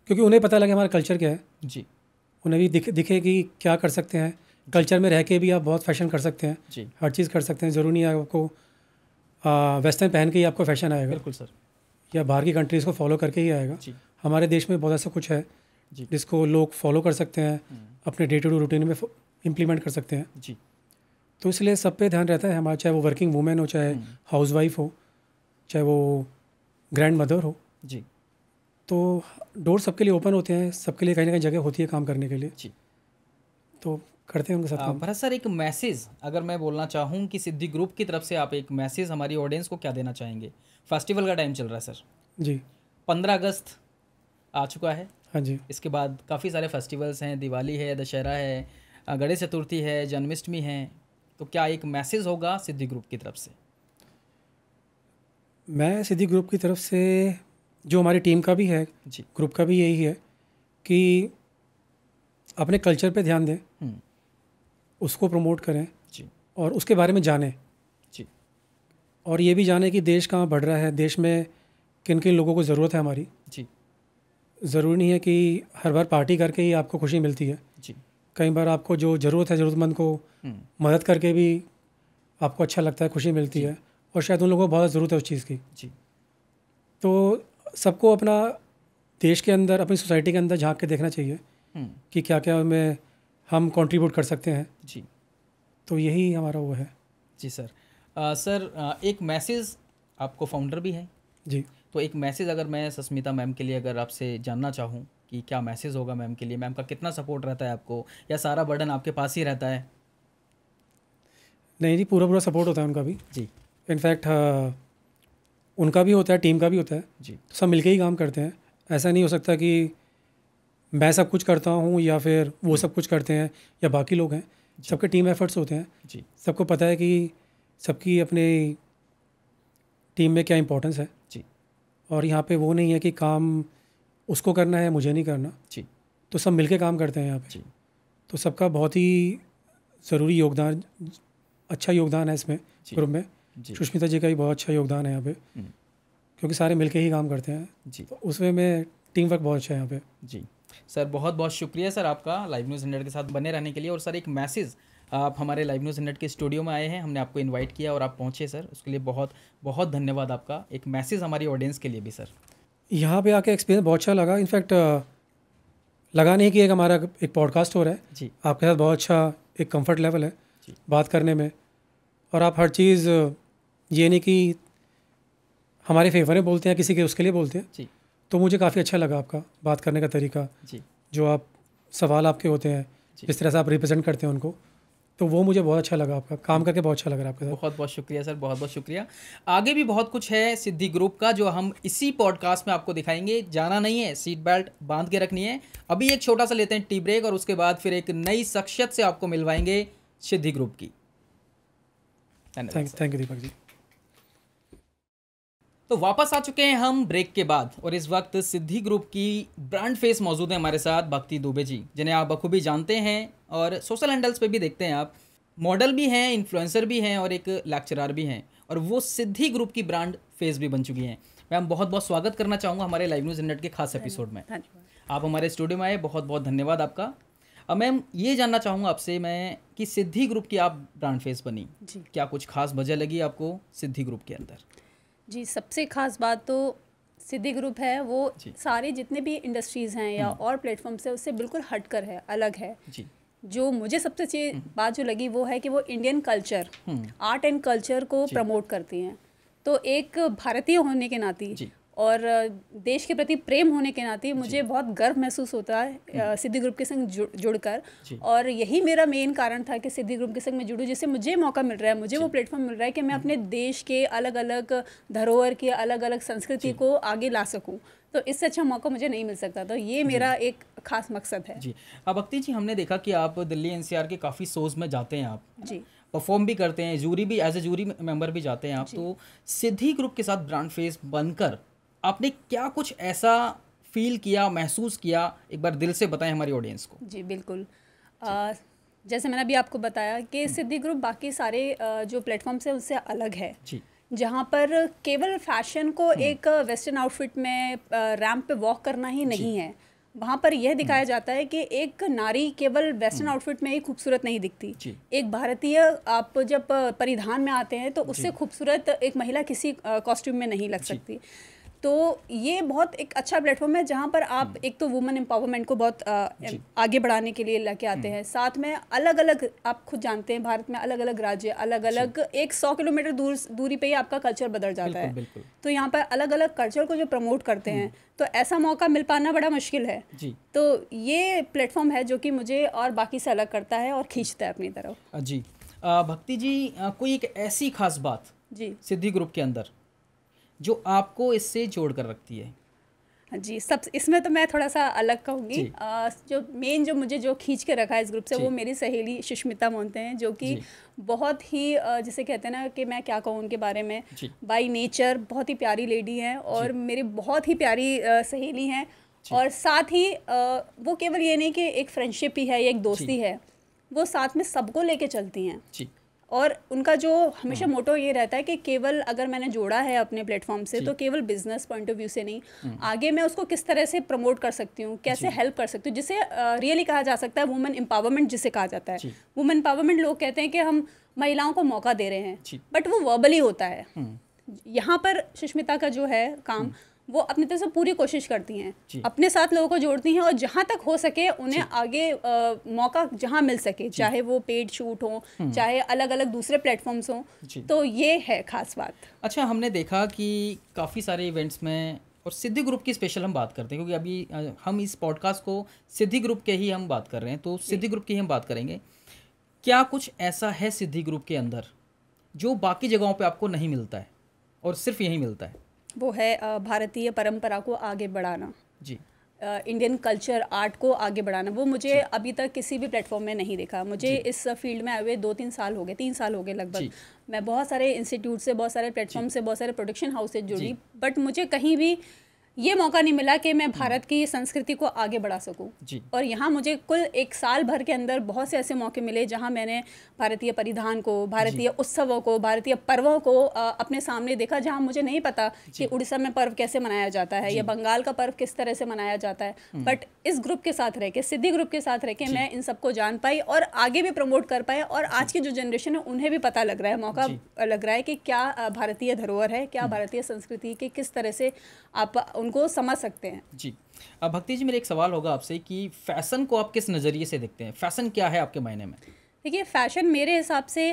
क्योंकि उन्हें पता लगे हमारा कल्चर क्या है जी, उन्हें भी दिखे कि क्या कर सकते हैं। कल्चर में रह के भी आप बहुत फैशन कर सकते हैं जी, हर चीज़ कर सकते हैं। ज़रूरी नहीं है आपको वेस्टर्न पहन के ही आपको फैशन आएगा, बिल्कुल सर, या बाहर की कंट्रीज़ को फॉलो करके ही आएगा। हमारे देश में बहुत ऐसा कुछ है जिसको लोग फॉलो कर सकते हैं, अपने डे टू डे रूटीन में इम्प्लीमेंट कर सकते हैं जी। तो इसलिए सब पे ध्यान रहता है हमारा, चाहे वो वर्किंग वूमेन हो, चाहे हाउस वाइफ हो, चाहे वो ग्रैंड मदर हो जी। तो डोर सबके लिए ओपन होते हैं, सबके लिए कहीं ना कहीं जगह होती है काम करने के लिए जी। तो करते हैं उनके साथ काम। भरत सर, एक मैसेज अगर मैं बोलना चाहूँ कि सिद्धि ग्रुप की तरफ से आप एक मैसेज हमारी ऑडियंस को क्या देना चाहेंगे? फेस्टिवल का टाइम चल रहा है सर जी, 15 अगस्त आ चुका है। हाँ जी। इसके बाद काफ़ी सारे फेस्टिवल्स हैं, दिवाली है, दशहरा है, गणेश चतुर्थी है, जन्माष्टमी है, तो क्या एक मैसेज होगा सिद्धि ग्रुप की तरफ से? मैं सिद्धि ग्रुप की तरफ से, जो हमारी टीम का भी है जी, ग्रुप का भी यही है कि अपने कल्चर पे ध्यान दें, उसको प्रमोट करें जी, और उसके बारे में जानें जी, और ये भी जानें कि देश कहाँ बढ़ रहा है, देश में किन किन लोगों को ज़रूरत है हमारी। जी, ज़रूरी नहीं है कि हर बार पार्टी करके ही आपको खुशी मिलती है। जी, कई बार आपको जो ज़रूरत है, ज़रूरतमंद को मदद करके भी आपको अच्छा लगता है, खुशी मिलती है, और शायद उन लोगों को बहुत ज़रूरत है उस चीज़ की। जी। तो सबको अपना देश के अंदर, अपनी सोसाइटी के अंदर झांक के देखना चाहिए कि क्या क्या में हम कंट्रीब्यूट कर सकते हैं। जी, तो यही हमारा वो है। जी सर। सर, एक मैसेज, आपको फाउंडर भी हैं जी, तो एक मैसेज अगर मैं सस्मिता मैम के लिए अगर आपसे जानना चाहूँ कि क्या मैसेज होगा मैम के लिए, मैम का कितना सपोर्ट रहता है आपको, या सारा बर्डन आपके पास ही रहता है? नहीं जी, पूरा पूरा सपोर्ट होता है उनका भी जी, इनफैक्ट उनका भी होता है, टीम का भी होता है जी, तो सब मिलके ही काम करते हैं। ऐसा नहीं हो सकता कि मैं सब कुछ करता हूँ या फिर वो सब कुछ करते हैं या बाकी लोग हैं। सबके टीम एफर्ट्स होते हैं। जी, सबको पता है कि सबकी अपने टीम में क्या इंपॉर्टेंस है। जी, और यहाँ पे वो नहीं है कि काम उसको करना है, मुझे नहीं करना। जी, तो सब मिलके काम करते हैं यहाँ पे। जी, तो सबका बहुत ही ज़रूरी योगदान, अच्छा योगदान है इसमें ग्रुप में। सुष्मिता जी का भी बहुत अच्छा योगदान है यहाँ पे क्योंकि सारे मिलके ही काम करते हैं। जी, तो उसमें में टीम वर्क बहुत अच्छा है यहाँ पे। जी सर, बहुत बहुत शुक्रिया सर आपका लाइव न्यूज़ 100 के साथ बने रहने के लिए। और सर, एक मैसेज, आप हमारे लाइव न्यूज़ 100 के स्टूडियो में आए हैं, हमने आपको इनवाइट किया और आप पहुंचे सर, उसके लिए बहुत बहुत धन्यवाद आपका। एक मैसेज हमारी ऑडियंस के लिए भी सर। यहाँ पे आके एक्सपीरियंस बहुत अच्छा लगा। इनफैक्ट लगा नहीं कि एक हमारा एक पॉडकास्ट हो रहा है जी, आपके साथ, बहुत अच्छा एक कंफर्ट लेवल है बात करने में। और आप हर चीज़ ये नहीं कि हमारे फेवर में बोलते हैं, किसी के उसके लिए बोलते हैं जी, तो मुझे काफ़ी अच्छा लगा आपका बात करने का तरीका। जी, जो आप सवाल आपके होते हैं, जिस तरह से आप रिप्रेजेंट करते हैं उनको, तो वो मुझे बहुत अच्छा लगा, आपका काम करके बहुत अच्छा लग रहा है आपके साथ। बहुत बहुत शुक्रिया सर, बहुत बहुत शुक्रिया। आगे भी बहुत कुछ है सिद्धि ग्रुप का जो हम इसी पॉडकास्ट में आपको दिखाएंगे। जाना नहीं है, सीट बेल्ट बांध के रखनी है। अभी एक छोटा सा लेते हैं टी ब्रेक और उसके बाद फिर एक नई शख्सियत से आपको मिलवाएंगे सिद्धि ग्रुप की। Thank you Deepak ji. तो वापस आ चुके हैं हम ब्रेक के बाद और इस वक्त सिद्धि ग्रुप की ब्रांड फेस मौजूद है हमारे साथ, भक्ति दुबे जी, जिन्हें आप बखूबी जानते हैं और सोशल हैंडल्स पे भी देखते हैं आप। मॉडल भी हैं, इन्फ्लुएंसर भी हैं और एक लेक्चरर भी हैं और वो सिद्धि ग्रुप की ब्रांड फेस भी बन चुकी हैं। मैम बहुत बहुत स्वागत करना चाहूँगा हमारे लाइव न्यूज़ इंडिया के खास एपिसोड में। आप हमारे स्टूडियो में आए, बहुत बहुत धन्यवाद आपका। अब मैम ये जानना चाहूँगा आपसे मैं कि सिद्धि ग्रुप की आप ब्रांड फेस बनी, क्या कुछ खास वजह लगी आपको सिद्धि ग्रुप के अंदर? जी, सबसे ख़ास बात तो सिद्धि ग्रुप है वो सारे जितने भी इंडस्ट्रीज़ हैं या और प्लेटफॉर्म्स है उससे बिल्कुल हटकर है, अलग है जी। जो मुझे सबसे अच्छी बात जो लगी वो है कि वो Indian culture, art and culture को प्रमोट करती हैं। तो एक भारतीय होने के नाते और देश के प्रति प्रेम होने के नाते मुझे बहुत गर्व महसूस होता है सिद्धि ग्रुप के संग जुड़कर। और यही मेरा मेन कारण था कि सिद्धि ग्रुप के संग मैं जुड़ूं, जिससे मुझे मौका मिल रहा है, मुझे वो प्लेटफॉर्म मिल रहा है कि मैं अपने देश के अलग अलग धरोहर की अलग अलग संस्कृति को आगे ला सकूं। तो इससे अच्छा मौका मुझे नहीं मिल सकता। तो ये मेरा एक खास मकसद है जी। अब भक्ति जी, हमने देखा कि आप दिल्ली NCR के काफ़ी शोज़ में जाते हैं, आप जी परफॉर्म भी करते हैं, जूरी भी, एज ए जूरी मेंबर भी जाते हैं आप। तो सिद्धि ग्रुप के साथ ब्रांड फेस बनकर आपने क्या कुछ ऐसा फील किया, महसूस किया, एक बार दिल से बताएं हमारी ऑडियंस को। जी बिल्कुल। जैसे मैंने अभी आपको बताया कि सिद्धि ग्रुप बाकी सारे जो प्लेटफॉर्म्स है उससे अलग है जी। जहाँ पर केवल फैशन को एक वेस्टर्न आउटफिट में रैंप पे वॉक करना ही नहीं है, वहाँ पर यह दिखाया जाता है कि एक नारी केवल वेस्टर्न आउटफिट में ही खूबसूरत नहीं दिखती। एक भारतीय आप जब परिधान में आते हैं तो उससे खूबसूरत एक महिला किसी कॉस्ट्यूम में नहीं लग सकती। तो ये बहुत एक अच्छा प्लेटफॉर्म है जहाँ पर आप एक तो वुमेन एम्पावरमेंट को बहुत आगे बढ़ाने के लिए लेके आते हैं। साथ में अलग अलग, आप खुद जानते हैं भारत में अलग अलग राज्य, अलग अलग एक 100 किलोमीटर दूरी पे ही आपका कल्चर बदल जाता है। तो यहाँ पर अलग अलग कल्चर को जो प्रमोट करते हैं, तो ऐसा मौका मिल पाना बड़ा मुश्किल है। तो ये प्लेटफॉर्म है जो कि मुझे और बाकी से अलग करता है और खींचता है अपनी तरफ। जी भक्ति जी, कोई एक ऐसी खास बात जी सिद्धि ग्रुप के अंदर जो आपको इससे जोड़ कर रखती है? जी, सब इसमें तो मैं थोड़ा सा अलग कहूँगी। जो मेन जो मुझे जो खींच के रखा है इस ग्रुप से वो मेरी सहेली सुष्मिता मोहंते हैं, जो कि बहुत ही जिसे कहते हैं ना कि मैं क्या कहूँ उनके बारे में, बाय नेचर बहुत ही प्यारी लेडी हैं और मेरी बहुत ही प्यारी सहेली हैं। और साथ ही वो केवल ये नहीं कि एक फ्रेंडशिप ही है, एक दोस्ती है, वो साथ में सबको लेके चलती हैं। और उनका जो हमेशा मोटो ये रहता है कि केवल अगर मैंने जोड़ा है अपने प्लेटफॉर्म से तो केवल बिजनेस पॉइंट ऑफ व्यू से नहीं, आगे मैं उसको किस तरह से प्रमोट कर सकती हूँ, कैसे हेल्प कर सकती हूँ, जिसे रियली कहा जा सकता है वुमेन एम्पावरमेंट जिसे कहा जाता है। वुमेन एम्पावरमेंट लोग कहते हैं कि हम महिलाओं को मौका दे रहे हैं, बट वो वर्बली होता है। यहाँ पर सुष्मिता का जो है काम, वो अपनी तरफ से पूरी कोशिश करती हैं, अपने साथ लोगों को जोड़ती हैं और जहाँ तक हो सके उन्हें आगे मौका जहाँ मिल सके, चाहे वो पेड शूट हो, चाहे अलग अलग दूसरे प्लेटफॉर्म्स हों। तो ये है खास बात। अच्छा, हमने देखा कि काफ़ी सारे इवेंट्स में, और सिद्धि ग्रुप की स्पेशल हम बात करते हैं क्योंकि अभी हम इस पॉडकास्ट को सिद्धि ग्रुप के ही हम बात कर रहे हैं, तो सिद्धि ग्रुप की हम बात करेंगे। क्या कुछ ऐसा है सिद्धि ग्रुप के अंदर जो बाकी जगहों पे आपको नहीं मिलता है और सिर्फ यहीं मिलता है? वो है भारतीय परंपरा को आगे बढ़ाना जी, इंडियन कल्चर आर्ट को आगे बढ़ाना। वो मुझे अभी तक किसी भी प्लेटफॉर्म में नहीं देखा। मुझे इस फील्ड में आए हुए 3 साल हो गए लगभग। मैं बहुत सारे इंस्टीट्यूट से, बहुत सारे प्लेटफॉर्म से, बहुत सारे प्रोडक्शन हाउस से जुड़ी, बट मुझे कहीं भी ये मौका नहीं मिला कि मैं भारत की संस्कृति को आगे बढ़ा सकूं। और यहाँ मुझे कुल 1 साल भर के अंदर बहुत से ऐसे मौके मिले जहाँ मैंने भारतीय परिधान को, भारतीय उत्सवों को, भारतीय पर्वों को अपने सामने देखा, जहाँ मुझे नहीं पता कि उड़ीसा में पर्व कैसे मनाया जाता है या बंगाल का पर्व किस तरह से मनाया जाता है। बट इस ग्रुप के साथ रह के, सिद्धि ग्रुप के साथ रह के मैं इन सबको जान पाई और आगे भी प्रमोट कर पाए। और आज की जो जनरेशन है उन्हें भी पता लग रहा है, मौका लग रहा है कि क्या भारतीय धरोहर है, क्या भारतीय संस्कृति के किस तरह से आप उनको समझ सकते हैं। जी, अब भक्ति जी, मेरा एक सवाल होगा आपसे कि फैशन को आप किस नज़रिए से देखते हैं? फैशन क्या है आपके मायने में? देखिए, फैशन मेरे हिसाब से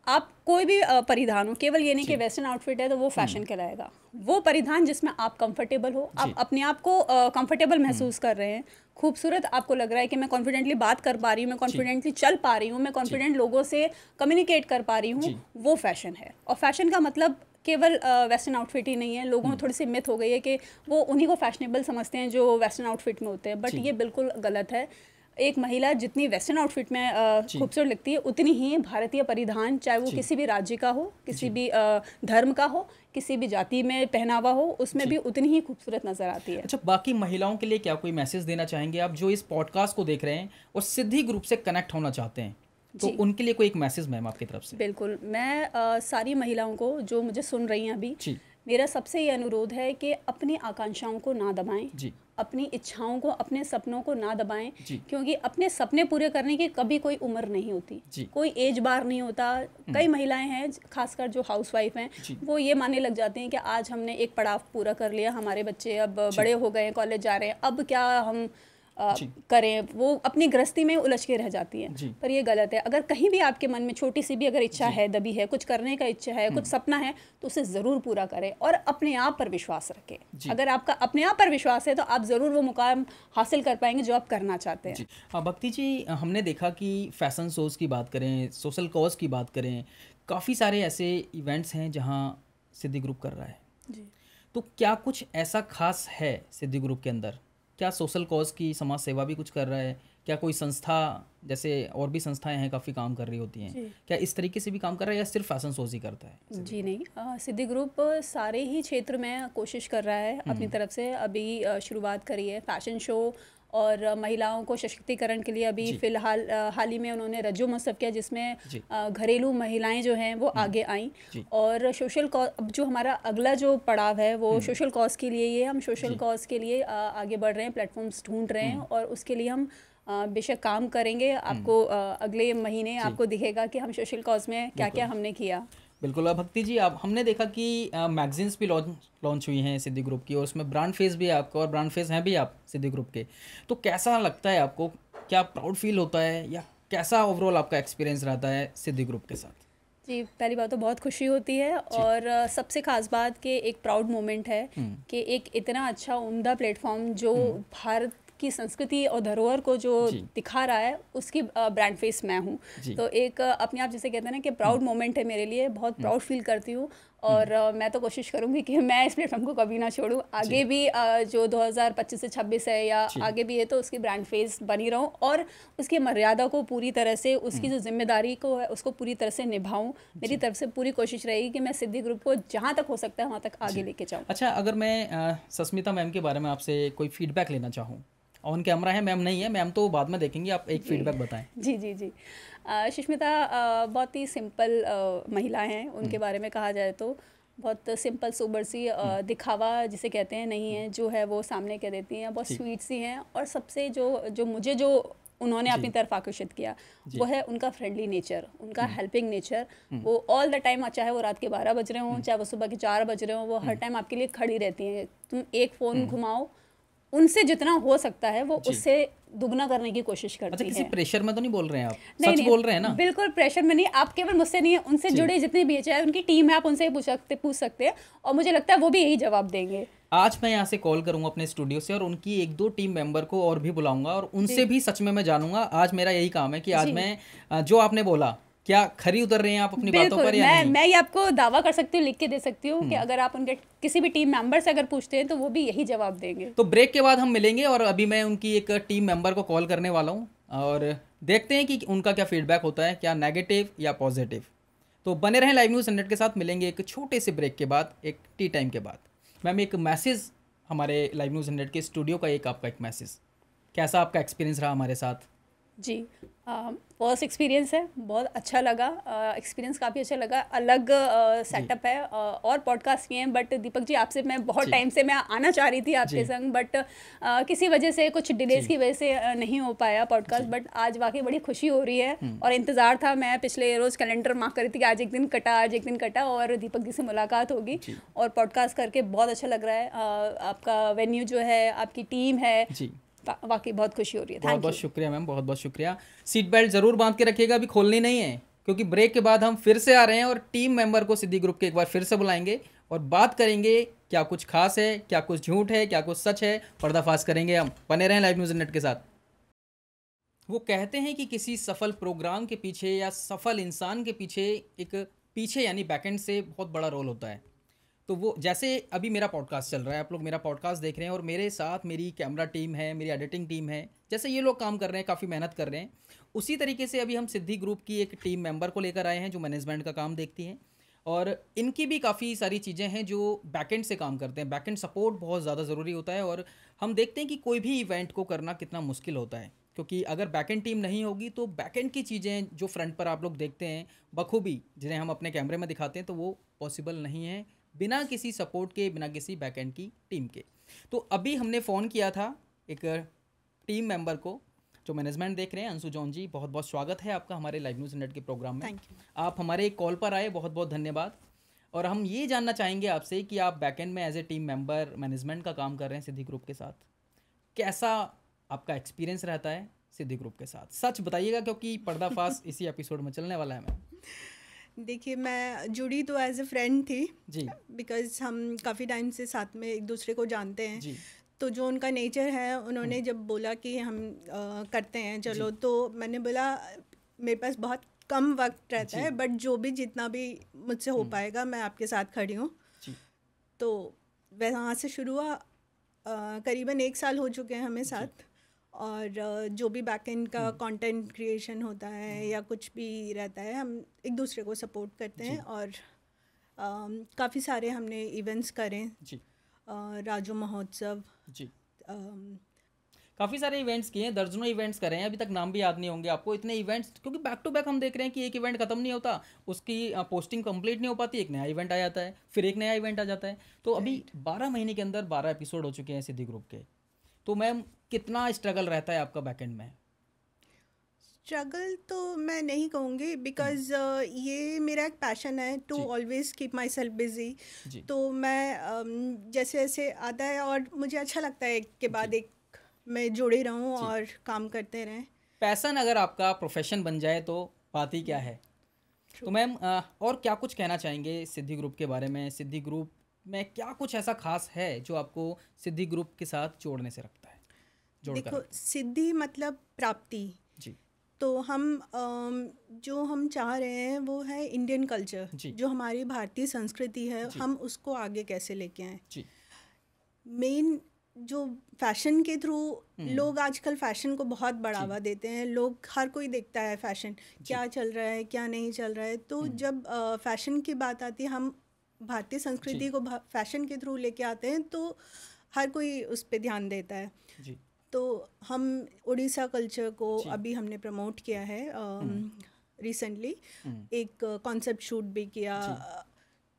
आप कोई भी परिधान हो, केवल ये नहीं कि वेस्टर्न आउटफिट है तो वो फैशन कहलाएगा। वो परिधान जिसमें आप कंफर्टेबल हो, आप अपने आप को कंफर्टेबल महसूस कर रहे हैं, खूबसूरत आपको लग रहा है कि मैं कॉन्फिडेंटली बात कर पा रही हूँ, मैं कॉन्फिडेंटली चल पा रही हूँ, मैं कॉन्फिडेंट लोगों से कम्युनिकेट कर पा रही हूँ, वो फैशन है। और फैशन का मतलब केवल वेस्टर्न आउटफिट ही नहीं है। लोगों में थोड़ी सी मिथ हो गई है कि वो उन्हीं को फैशनेबल समझते हैं जो वेस्टर्न आउटफिट में होते हैं, बट ये बिल्कुल गलत है। एक महिला जितनी वेस्टर्न आउटफिट में खूबसूरत लगती है, उतनी ही भारतीय परिधान, चाहे वो किसी भी राज्य का हो, किसी भी धर्म का हो, किसी भी जाति में पहनावा हो, उसमें भी उतनी ही खूबसूरत नजर आती है। अच्छा, बाकी महिलाओं के लिए क्या कोई मैसेज देना चाहेंगे आप, जो इस पॉडकास्ट को देख रहे हैं और सिद्धि ग्रुप से कनेक्ट होना चाहते हैं, तो उनके लिए कोई एक मैसेज मैम आपकी तरफ से? बिल्कुल, मैं सारी महिलाओं को जो मुझे सुन रही हैं अभी, मेरा सबसे ये अनुरोध है कि अपनी आकांक्षाओं को ना दबाएं, अपनी इच्छाओं को, अपने सपनों को ना दबाएं, क्योंकि अपने सपने पूरे करने की कभी कोई उम्र नहीं होती, कोई एज बार नहीं होता। कई महिलाएं हैं, खासकर जो हाउसवाइफ हैं, वो ये मानने लग जाती हैं कि आज हमने एक पड़ाव पूरा कर लिया, हमारे बच्चे अब बड़े हो गए हैं, कॉलेज जा रहे हैं, अब क्या हम करें, वो अपनी गृहस्थी में उलझ के रह जाती हैं। पर ये गलत है। अगर कहीं भी आपके मन में छोटी सी भी अगर इच्छा है, दबी है, कुछ करने का इच्छा है, कुछ सपना है, तो उसे ज़रूर पूरा करें और अपने आप पर विश्वास रखें। अगर आपका अपने आप पर विश्वास है तो आप ज़रूर वो मुकाम हासिल कर पाएंगे जो आप करना चाहते हैं। भक्ति जी, हमने देखा कि फैशन शोज़ की बात करें, सोशल कॉज की बात करें, काफ़ी सारे ऐसे इवेंट्स हैं जहाँ सिद्धि ग्रुप कर रहा है। तो क्या कुछ ऐसा खास है सिद्धि ग्रुप के अंदर? क्या सोशल कॉज की समाज सेवा भी कुछ कर रहा है? क्या कोई संस्था, जैसे और भी संस्थाएं हैं काफ़ी काम कर रही होती हैं, क्या इस तरीके से भी काम कर रहा है या सिर्फ फैशन शोज ही करता है? जी नहीं, सिद्धि ग्रुप सारे ही क्षेत्र में कोशिश कर रहा है अपनी तरफ से। अभी शुरुआत करी है फैशन शो और महिलाओं को सशक्तिकरण के लिए अभी फ़िलहाल हाल ही में उन्होंने रज्जो महोत्सव किया, जिसमें घरेलू महिलाएं जो हैं वो आगे आईं। और सोशल कॉज, अब जो हमारा अगला जो पड़ाव है वो सोशल कॉज के लिए ही है। हम सोशल कॉज के लिए आगे बढ़ रहे हैं, प्लेटफॉर्म्स ढूंढ रहे हैं और उसके लिए हम बेशक काम करेंगे। आपको अगले महीने आपको दिखेगा कि हम सोशल कॉज में क्या क्या हमने किया। बिल्कुल। भक्ति जी, आप, हमने देखा कि मैगजीन्स भी लॉन्च हुई हैं सिद्धि ग्रुप की, और उसमें ब्रांड फेस भी है आपका, और ब्रांड फेस हैं भी आप सिद्धि ग्रुप के। तो कैसा लगता है आपको? क्या प्राउड फील होता है या कैसा ओवरऑल आपका एक्सपीरियंस रहता है सिद्धि ग्रुप के साथ? जी, पहली बात तो बहुत खुशी होती है और सबसे खास बात कि एक प्राउड मोमेंट है कि एक इतना अच्छा उम्दा प्लेटफॉर्म जो भारत की संस्कृति और धरोहर को जो दिखा रहा है, उसकी ब्रांड फेस मैं हूँ। तो एक अपने आप जिसे कहते हैं ना कि प्राउड मोमेंट है मेरे लिए, बहुत प्राउड फील करती हूँ। और मैं तो कोशिश करूँगी कि मैं इस प्लेटफॉर्म को कभी ना छोड़ूँ। आगे भी जो 2025 से 26 है या आगे भी है तो उसकी ब्रांड फेस बनी रहूँ और उसकी मर्यादा को पूरी तरह से, उसकी जो जिम्मेदारी को है उसको पूरी तरह से निभाऊँ। मेरी तरफ से पूरी कोशिश रहेगी कि मैं सिद्धि ग्रुप को जहाँ तक हो सकता है वहाँ तक आगे लेके जाऊँ। अच्छा, अगर मैं सस्मिता मैम के बारे में आपसे कोई फीडबैक लेना चाहूँ, ऑन कैमरा है, मैम नहीं है, मैम तो बाद में देखेंगे, आप एक फीडबैक बताएं। जी, सुष्मिता बहुत ही सिंपल महिला हैं। उनके बारे में कहा जाए तो बहुत सिंपल सोबर सी, दिखावा जिसे कहते हैं नहीं है, जो है वो सामने कह देती हैं। बहुत स्वीट सी हैं और सबसे जो मुझे जो उन्होंने अपनी तरफ आकर्षित किया वो है उनका फ्रेंडली नेचर, उनका हेल्पिंग नेचर। वो ऑल द टाइम, चाहे वो रात के 12 बज रहे हों, चाहे वो सुबह के 4 बज रहे हों, वो हर टाइम आपके लिए खड़ी रहती हैं। तुम एक फ़ोन घुमाओ, उनसे जितना हो सकता है वो उससे दुगना करने की कोशिश करती है। किसी प्रेशर में तो नहीं बोल रहे हैं आप? सच बोल रहे हैं ना? बिल्कुल प्रेशर में नहीं। आप केवल मुझसे नहीं है, उनसे जुड़े जितने भी चाहे उनकी टीम है, आप उनसे पूछ सकते हैं और मुझे लगता है वो भी यही जवाब देंगे। आज मैं यहाँ से कॉल करूँगा अपने स्टूडियो से और उनकी 1-2 टीम मेंबर को और भी बुलाऊंगा और उनसे भी सच में मैं जानूंगा। आज मेरा यही काम है कि आज मैं जो आपने बोला, क्या खरी उतर रहे हैं आप अपनी बातों पर या नहीं? मैं ये आपको दावा कर सकती हूँ, लिख के दे सकती हूँ कि अगर आप उनके किसी भी टीम मेंबर से अगर पूछते हैं तो वो भी यही जवाब देंगे। तो ब्रेक के बाद हम मिलेंगे और अभी मैं उनकी एक टीम मेंबर को कॉल करने वाला हूँ और देखते हैं कि उनका क्या फीडबैक होता है, क्या नेगेटिव या पॉजिटिव। तो बने रहें लाइव न्यूज़ 100 के साथ। मिलेंगे एक छोटे से ब्रेक के बाद, एक टी टाइम के बाद। मैम, एक मैसेज हमारे लाइव न्यूज़ 100 के स्टूडियो का, एक आपका एक मैसेज, कैसा आपका एक्सपीरियंस रहा हमारे साथ? जी, फर्स्ट एक्सपीरियंस है, बहुत अच्छा लगा, एक्सपीरियंस काफ़ी अच्छा लगा। अलग सेटअप है और पॉडकास्ट किए हैं, बट दीपक जी आपसे मैं बहुत टाइम से मैं आना चाह रही थी आपके संग, बट किसी वजह से, कुछ डिलेज की वजह से नहीं हो पाया पॉडकास्ट। बट आज वाकई बड़ी खुशी हो रही है और इंतज़ार था। मैं पिछले रोज़ कैलेंडर मार्क कर रही थी कि आज एक दिन कटा और दीपक जी से मुलाकात होगी और पॉडकास्ट करके बहुत अच्छा लग रहा है। आपका वेन्यू जो है, आपकी टीम है, वाकई बहुत खुशी हो रही है। बहुत बहुत शुक्रिया मैम, बहुत बहुत शुक्रिया। सीट बेल्ट ज़रूर बांध के रखिएगा, अभी खोलनी नहीं है क्योंकि ब्रेक के बाद हम फिर से आ रहे हैं और टीम मेंबर को सिद्धि ग्रुप के एक बार फिर से बुलाएंगे और बात करेंगे क्या कुछ खास है, क्या कुछ झूठ है, क्या कुछ सच है, पर्दाफाश करेंगे हम। बने रहें लाइव न्यूज़ नेट के साथ। वो कहते हैं कि किसी सफल प्रोग्राम के पीछे या सफल इंसान के पीछे एक पीछे यानी बैकएंड से बहुत बड़ा रोल होता है। तो वो जैसे अभी मेरा पॉडकास्ट चल रहा है, आप लोग मेरा पॉडकास्ट देख रहे हैं और मेरे साथ मेरी कैमरा टीम है, मेरी एडिटिंग टीम है, जैसे ये लोग काम कर रहे हैं, काफ़ी मेहनत कर रहे हैं, उसी तरीके से अभी हम सिद्धि ग्रुप की एक टीम मेंबर को लेकर आए हैं जो मैनेजमेंट का काम देखती हैं और इनकी भी काफ़ी सारी चीज़ें हैं जो बैकएंड से काम करते हैं। बैकएंड सपोर्ट बहुत ज़्यादा ज़रूरी होता है और हम देखते हैं कि कोई भी इवेंट को करना कितना मुश्किल होता है, क्योंकि अगर बैकएंड टीम नहीं होगी तो बैकएंड की चीज़ें जो फ्रंट पर आप लोग देखते हैं बखूबी, जिन्हें हम अपने कैमरे में दिखाते हैं, तो वो पॉसिबल नहीं है बिना किसी सपोर्ट के, बिना किसी बैकएंड की टीम के। तो अभी हमने फ़ोन किया था एक टीम मेंबर को जो मैनेजमेंट देख रहे हैं। अंशु जॉन जी, बहुत बहुत स्वागत है आपका हमारे लाइव न्यूज़ नेट के प्रोग्राम में। Thank you. आप हमारे कॉल पर आए, बहुत बहुत धन्यवाद। और हम ये जानना चाहेंगे आपसे कि आप बैकएंड में as a team member management का काम कर रहे हैं सिद्धि ग्रुप के साथ, कैसा आपका एक्सपीरियंस रहता है सिद्धि ग्रुप के साथ? सच बताइएगा क्योंकि पर्दाफाश इसी एपिसोड में चलने वाला है। मैं देखिए, मैं जुड़ी तो एज ए फ्रेंड थी जी, बिकॉज हम काफ़ी टाइम से साथ में एक दूसरे को जानते हैं जी, तो जो उनका नेचर है, उन्होंने जब बोला कि हम करते हैं चलो, तो मैंने बोला मेरे पास बहुत कम वक्त रहता है बट जो भी जितना भी मुझसे हो पाएगा मैं आपके साथ खड़ी हूँ। तो वहाँ से शुरू हुआ। करीबन 1 साल हो चुके हैं हमें साथ और जो भी बैकएंड का कंटेंट क्रिएशन होता है या कुछ भी रहता है हम एक दूसरे को सपोर्ट करते हैं और काफ़ी सारे हमने इवेंट्स करें जी, राजू महोत्सव जी, काफ़ी सारे इवेंट्स किए हैं, दर्जनों इवेंट्स करे हैं, अभी तक नाम भी याद नहीं होंगे आपको, इतने इवेंट्स, क्योंकि बैक टू बैक हम देख रहे हैं कि एक इवेंट खत्म नहीं होता, उसकी पोस्टिंग कंप्लीट नहीं हो पाती, एक नया इवेंट आ जाता है, फिर एक नया इवेंट आ जाता है। तो अभी 12 महीने के अंदर 12 एपिसोड हो चुके हैं सिद्धि ग्रुप के। तो मैम कितना स्ट्रगल रहता है आपका बैकएंड में? स्ट्रगल तो मैं नहीं कहूँगी बिकॉज ये मेरा एक पैशन है to always keep myself busy. तो मैं जैसे जैसे आता है और मुझे अच्छा लगता है एक के बाद एक मैं जुड़े रहूं और काम करते रहें। पैशन अगर आपका प्रोफेशन बन जाए तो बात ही क्या है। तो मैम और क्या कुछ कहना चाहेंगे सिद्धि ग्रुप के बारे में? सिद्धि ग्रुप में क्या कुछ ऐसा खास है जो आपको सिद्धि ग्रुप के साथ जोड़ने से रखता है? देखो, सिद्धि मतलब प्राप्ति जी। तो हम जो हम चाह रहे हैं वो है इंडियन कल्चर, जो हमारी भारतीय संस्कृति है, हम उसको आगे कैसे लेके आएँ। मेन जो फैशन के थ्रू लोग आजकल फैशन को बहुत बढ़ावा देते हैं, लोग हर कोई देखता है फैशन क्या चल रहा है क्या नहीं चल रहा है। तो जब फैशन की बात आती है, हम भारतीय संस्कृति को फैशन के थ्रू लेके आते हैं तो हर कोई उस पर ध्यान देता है। तो हम उड़ीसा कल्चर को अभी हमने प्रमोट किया है रिसेंटली, एक कॉन्सेप्ट शूट भी किया।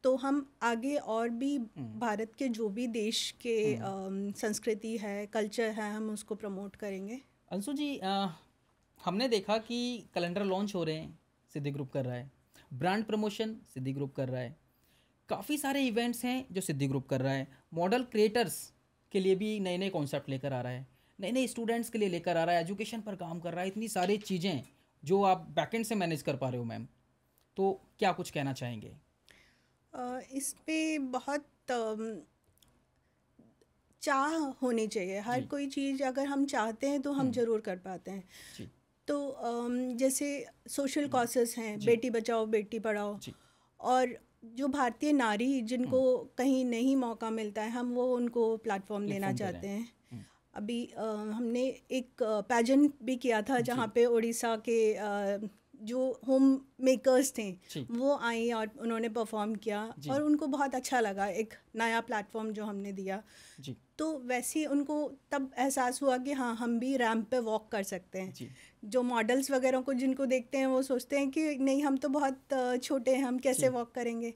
तो हम आगे और भी भारत के जो भी देश के संस्कृति है, कल्चर है, हम उसको प्रमोट करेंगे। अंशु जी, हमने देखा कि कैलेंडर लॉन्च हो रहे हैं, सिद्धि ग्रुप कर रहा है, ब्रांड प्रमोशन सिद्धि ग्रुप कर रहा है, काफ़ी सारे इवेंट्स हैं जो सिद्धि ग्रुप कर रहा है, मॉडल क्रिएटर्स के लिए भी नए नए कॉन्सेप्ट लेकर आ रहा है, नए नए स्टूडेंट्स के लिए लेकर आ रहा है, एजुकेशन पर काम कर रहा है। इतनी सारी चीज़ें जो आप बैकएंड से मैनेज कर पा रहे हो मैम, तो क्या कुछ कहना चाहेंगे? इस पे बहुत चाह होनी चाहिए। हर कोई चीज़ अगर हम चाहते हैं तो हम ज़रूर कर पाते हैं। तो जैसे सोशल कॉसेस हैं, बेटी बचाओ बेटी पढ़ाओ, और जो भारतीय नारी जिनको कहीं नहीं मौका मिलता है, हम वो उनको प्लेटफॉर्म देना चाहते हैं। अभी हमने एक पैजेंट भी किया था जहाँ पे उड़ीसा के जो होम मेकर्स थे वो आई और उन्होंने परफॉर्म किया और उनको बहुत अच्छा लगा, एक नया प्लेटफॉर्म जो हमने दिया। तो वैसे उनको तब एहसास हुआ कि हाँ, हम भी रैंप पे वॉक कर सकते हैं। जो मॉडल्स वगैरह को जिनको देखते हैं वो सोचते हैं कि नहीं, हम तो बहुत छोटे हैं, हम कैसे वॉक करेंगे।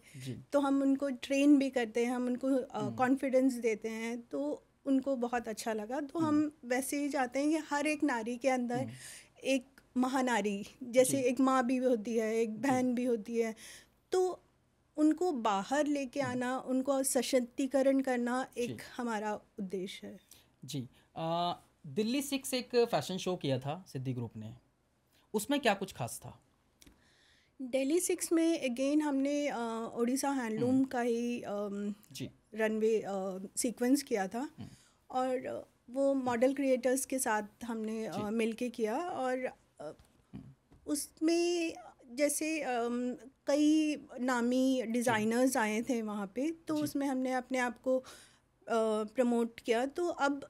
तो हम उनको ट्रेन भी करते हैं, हम उनको कॉन्फिडेंस देते हैं, तो उनको बहुत अच्छा लगा। तो हम वैसे ही चाहते हैं कि हर एक नारी के अंदर एक महानारी जैसे एक माँ भी होती है, एक बहन भी होती है, तो उनको बाहर लेके आना, उनको सशक्तिकरण करना एक हमारा उद्देश्य है। जी। दिल्ली 6 एक फैशन शो किया था सिद्धि ग्रुप ने, उसमें क्या कुछ खास था? दिल्ली 6 में अगेन हमने उड़ीसा हैंडलूम का ही रनवे सीक्वेंस किया था और वो मॉडल क्रिएटर्स के साथ हमने मिलके किया और उसमें जैसे कई नामी डिज़ाइनर्स आए थे वहाँ पे, तो उसमें हमने अपने आप को प्रमोट किया। तो अब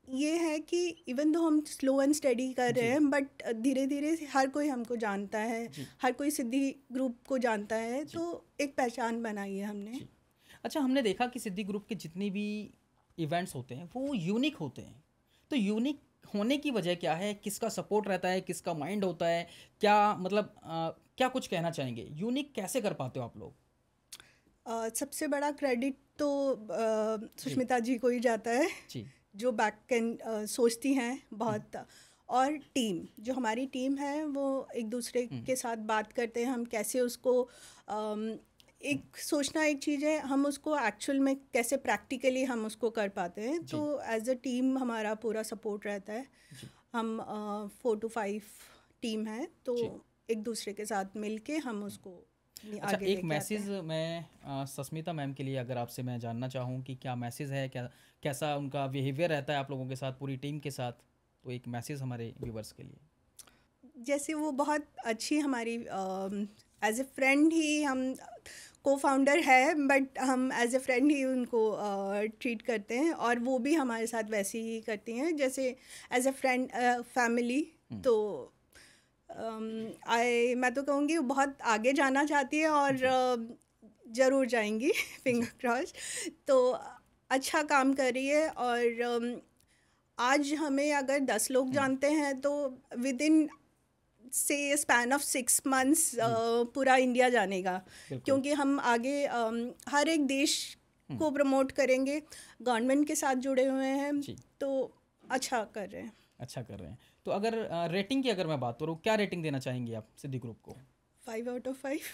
ये है कि इवन दो हम स्लो एंड स्टडी कर रहे हैं, बट धीरे धीरे हर कोई हमको जानता है, हर कोई सिद्धि ग्रुप को जानता है, तो एक पहचान बनाई है हमने। अच्छा, हमने देखा कि सिद्धि ग्रुप के जितनी भी इवेंट्स होते हैं वो यूनिक होते हैं, तो यूनिक होने की वजह क्या है? किसका सपोर्ट रहता है, किसका माइंड होता है, क्या मतलब क्या कुछ कहना चाहेंगे? यूनिक कैसे कर पाते हो आप लोग? सबसे बड़ा क्रेडिट तो सुष्मिता जी को ही जाता है जी, जो बैक एंड सोचती हैं बहुत, और टीम, जो हमारी टीम है वो एक दूसरे के साथ बात करते हैं, हम कैसे उसको एक सोचना एक चीज़ है, हम उसको एक्चुअल में कैसे प्रैक्टिकली हम उसको कर पाते हैं। तो एज अ टीम हमारा पूरा सपोर्ट रहता है। हम 4 to 5 टीम है, तो एक दूसरे के साथ मिलके हम उसको अच्छा, एक मैसेज मैं सुष्मिता मैम के लिए अगर आपसे मैं जानना चाहूँ कि क्या मैसेज है, क्या कैसा उनका बिहेवियर रहता है आप लोगों के साथ, पूरी टीम के साथ, तो एक मैसेज हमारे व्यूवर्स के लिए। जैसे वो बहुत अच्छी हमारी एज ए फ्रेंड ही, हम को फाउंडर है बट हम एज ए फ्रेंड ही उनको ट्रीट करते हैं, और वो भी हमारे साथ वैसे ही करती हैं जैसे एज ए फ्रेंड फैमिली। तो मैं तो कहूँगी वो बहुत आगे जाना चाहती है और ज़रूर जाएंगी फिंगर क्रॉस। तो अच्छा काम कर रही है, और आज हमें अगर 10 लोग जानते हैं तो विद इन से स्पैन ऑफ 6 months पूरा इंडिया जानेगा, क्योंकि हम आगे हर एक देश को प्रमोट करेंगे, गवर्नमेंट के साथ जुड़े हुए हैं, तो अच्छा कर रहे हैं। अच्छा कर रहे हैं। तो अगर रेटिंग की अगर मैं बात करूँ, क्या रेटिंग देना चाहेंगे आप सिद्धि ग्रुप को? 5 out of 5।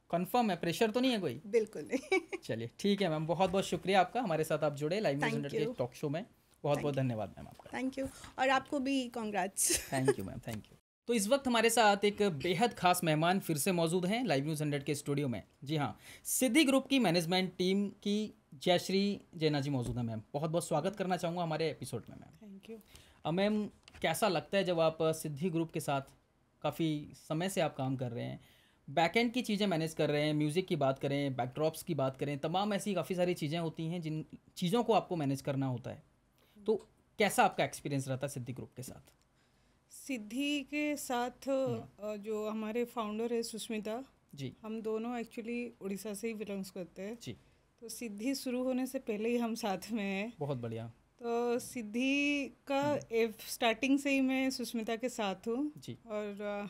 कंफर्म है, प्रेशर तो नहीं है कोई? बिल्कुल नहीं। चलिए ठीक है मैम, बहुत बहुत शुक्रिया आपका, हमारे साथ आप जुड़े लाइव न्यूज़ 100 के टॉक शो में। बहुत बहुत धन्यवाद मैम आपका। थैंक यू, और आपको भी congrats. Thank you ma'am, thank you. तो इस वक्त हमारे साथ एक बेहद खास मेहमान फिर से मौजूद हैं लाइव न्यूज़ 100 के स्टूडियो में। जी हाँ, सिद्धि ग्रुप की मैनेजमेंट टीम की जयश्री जैना जी मौजूद हैं। मैम, बहुत बहुत स्वागत करना चाहूँगा हमारे एपिसोड में। Ma'am thank you. मैम, कैसा लगता है जब आप सिद्धि ग्रुप के साथ काफ़ी समय से आप काम कर रहे हैं, बैकएंड की चीज़ें मैनेज कर रहे हैं, म्यूज़िक की बात करें, बैकड्रॉप्स की बात करें, तमाम ऐसी काफ़ी सारी चीज़ें होती हैं जिन चीज़ों को आपको मैनेज करना होता है, तो कैसा आपका एक्सपीरियंस रहता है सिद्धि ग्रुप के साथ? सिद्धि के साथ जो हमारे फाउंडर है सुष्मिता जी, हम दोनों एक्चुअली उड़ीसा से ही बिलोंग्स करते हैं जी। तो सिद्धि शुरू होने से पहले ही हम साथ में हैं। बहुत बढ़िया। तो सिद्धि का स्टार्टिंग से ही मैं सुष्मिता के साथ हूँ जी, और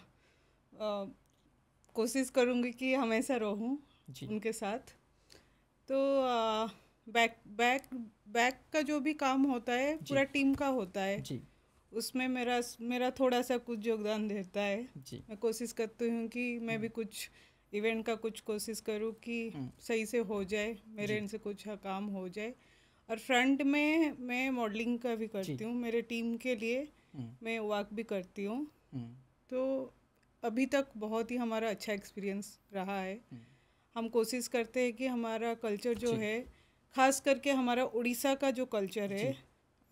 कोशिश करूँगी कि हमेशा रहूँ उनके साथ। तो बैक का जो भी काम होता है पूरा टीम का होता है जी, उसमें मेरा थोड़ा सा कुछ योगदान देता है जी। मैं कोशिश करती हूँ कि मैं भी कुछ इवेंट का कुछ कोशिश करूँ कि सही से हो जाए, मेरे एंड से कुछ काम हो जाए। और फ्रंट में मैं मॉडलिंग का भी करती हूँ, मेरे टीम के लिए मैं वर्क भी करती हूँ। तो अभी तक बहुत ही हमारा अच्छा एक्सपीरियंस रहा है। हम कोशिश करते हैं कि हमारा कल्चर जो है, ख़ास करके हमारा उड़ीसा का जो कल्चर है,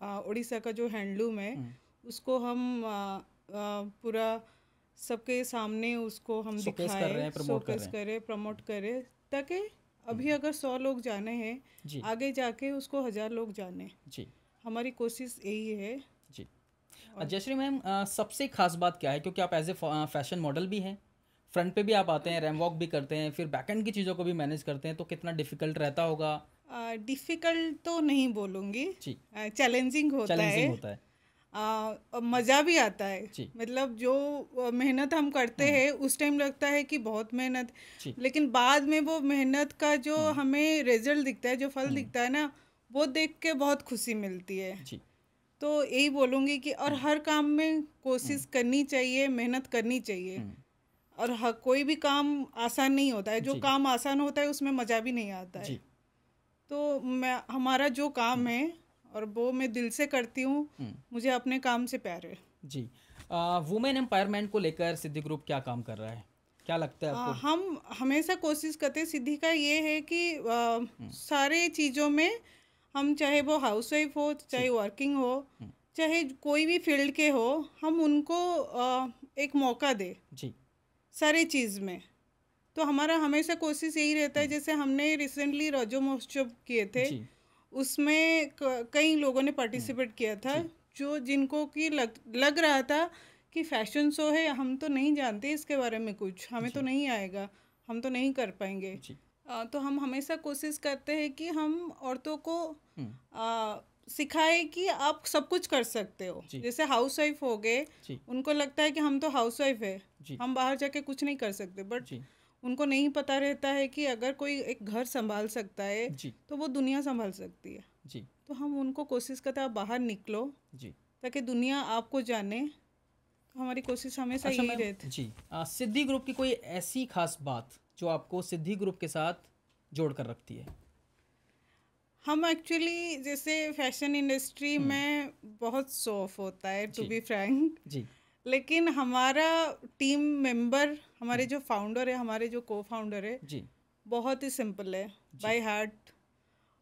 उड़ीसा का जो हैंडलूम है, उसको हम पूरा सबके सामने उसको हम दिखाएं, शोकेस करें, प्रमोट करें, ताकि अभी अगर 100 लोग जाने हैं, आगे जाके उसको 1000 लोग जाने जी। हमारी कोशिश यही है जी। जयश्री मैम, सबसे खास बात क्या है, क्योंकि आप एज ए फैशन मॉडल भी हैं, फ्रंट पे भी आप आते हैं, रैम वॉक भी करते हैं, फिर बैकएंड की चीज़ों को भी मैनेज करते हैं, तो कितना डिफिकल्ट रहता होगा? डिफ़िकल्ट तो नहीं बोलूँगी जी, चैलेंजिंग होता है। मज़ा भी आता है, मतलब जो मेहनत हम करते हैं उस टाइम लगता है कि बहुत मेहनत, लेकिन बाद में वो मेहनत का जो हमें रिजल्ट दिखता है, जो फल दिखता है ना, वो देख के बहुत खुशी मिलती है जी। तो यही बोलूँगी कि और हर काम में कोशिश करनी चाहिए, मेहनत करनी चाहिए, और कोई भी काम आसान नहीं होता है, जो काम आसान होता है उसमें मज़ा भी नहीं आता है। तो हमारा जो काम है और वो मैं दिल से करती हूँ, मुझे अपने काम से प्यार है जी। वुमेन एम्पावरमेंट को लेकर सिद्धि ग्रुप क्या काम कर रहा है? क्या लगता है आपको? हम हमेशा कोशिश करते हैं, सिद्धि का ये है कि सारे चीज़ों में हम चाहे वो हाउसवाइफ हो, चाहे वर्किंग हो, चाहे कोई भी फील्ड के हो, हम उनको एक मौका दे जी सारे चीज़ में। तो हमारा हमेशा कोशिश यही रहता है, जैसे हमने रिसेंटली रजो महोत्सव किए थे, उसमें कई लोगों ने पार्टिसिपेट किया था, जो जिनको कि लग रहा था कि फैशन शो है, हम तो नहीं जानते इसके बारे में कुछ, हमें तो नहीं आएगा, हम तो नहीं कर पाएंगे। तो हम हमेशा कोशिश करते हैं कि हम औरतों को सिखाए कि आप सब कुछ कर सकते हो। जैसे हाउस वाइफ हो गए, उनको लगता है कि हम तो हाउस वाइफ है, हम बाहर जाके कुछ नहीं कर सकते, बट उनको नहीं पता रहता है कि अगर कोई एक घर संभाल सकता है तो वो दुनिया संभाल सकती है। तो हम उनको कोशिश करते हैं आप बाहर निकलो ताकि दुनिया आपको जाने। तो हमारी कोशिश हमेशा यही रहती है। जी सिद्धि ग्रुप की कोई ऐसी खास बात जो आपको सिद्धि ग्रुप के साथ जोड़ कर रखती है? हम एक्चुअली जैसे फैशन इंडस्ट्री में बहुत शो ऑफ होता है, टू बी फ्रैंक जी, लेकिन हमारा टीम मेंबर, हमारे जो फाउंडर है, हमारे जो को फाउंडर है जी, बहुत ही सिंपल है, बाय हार्ट,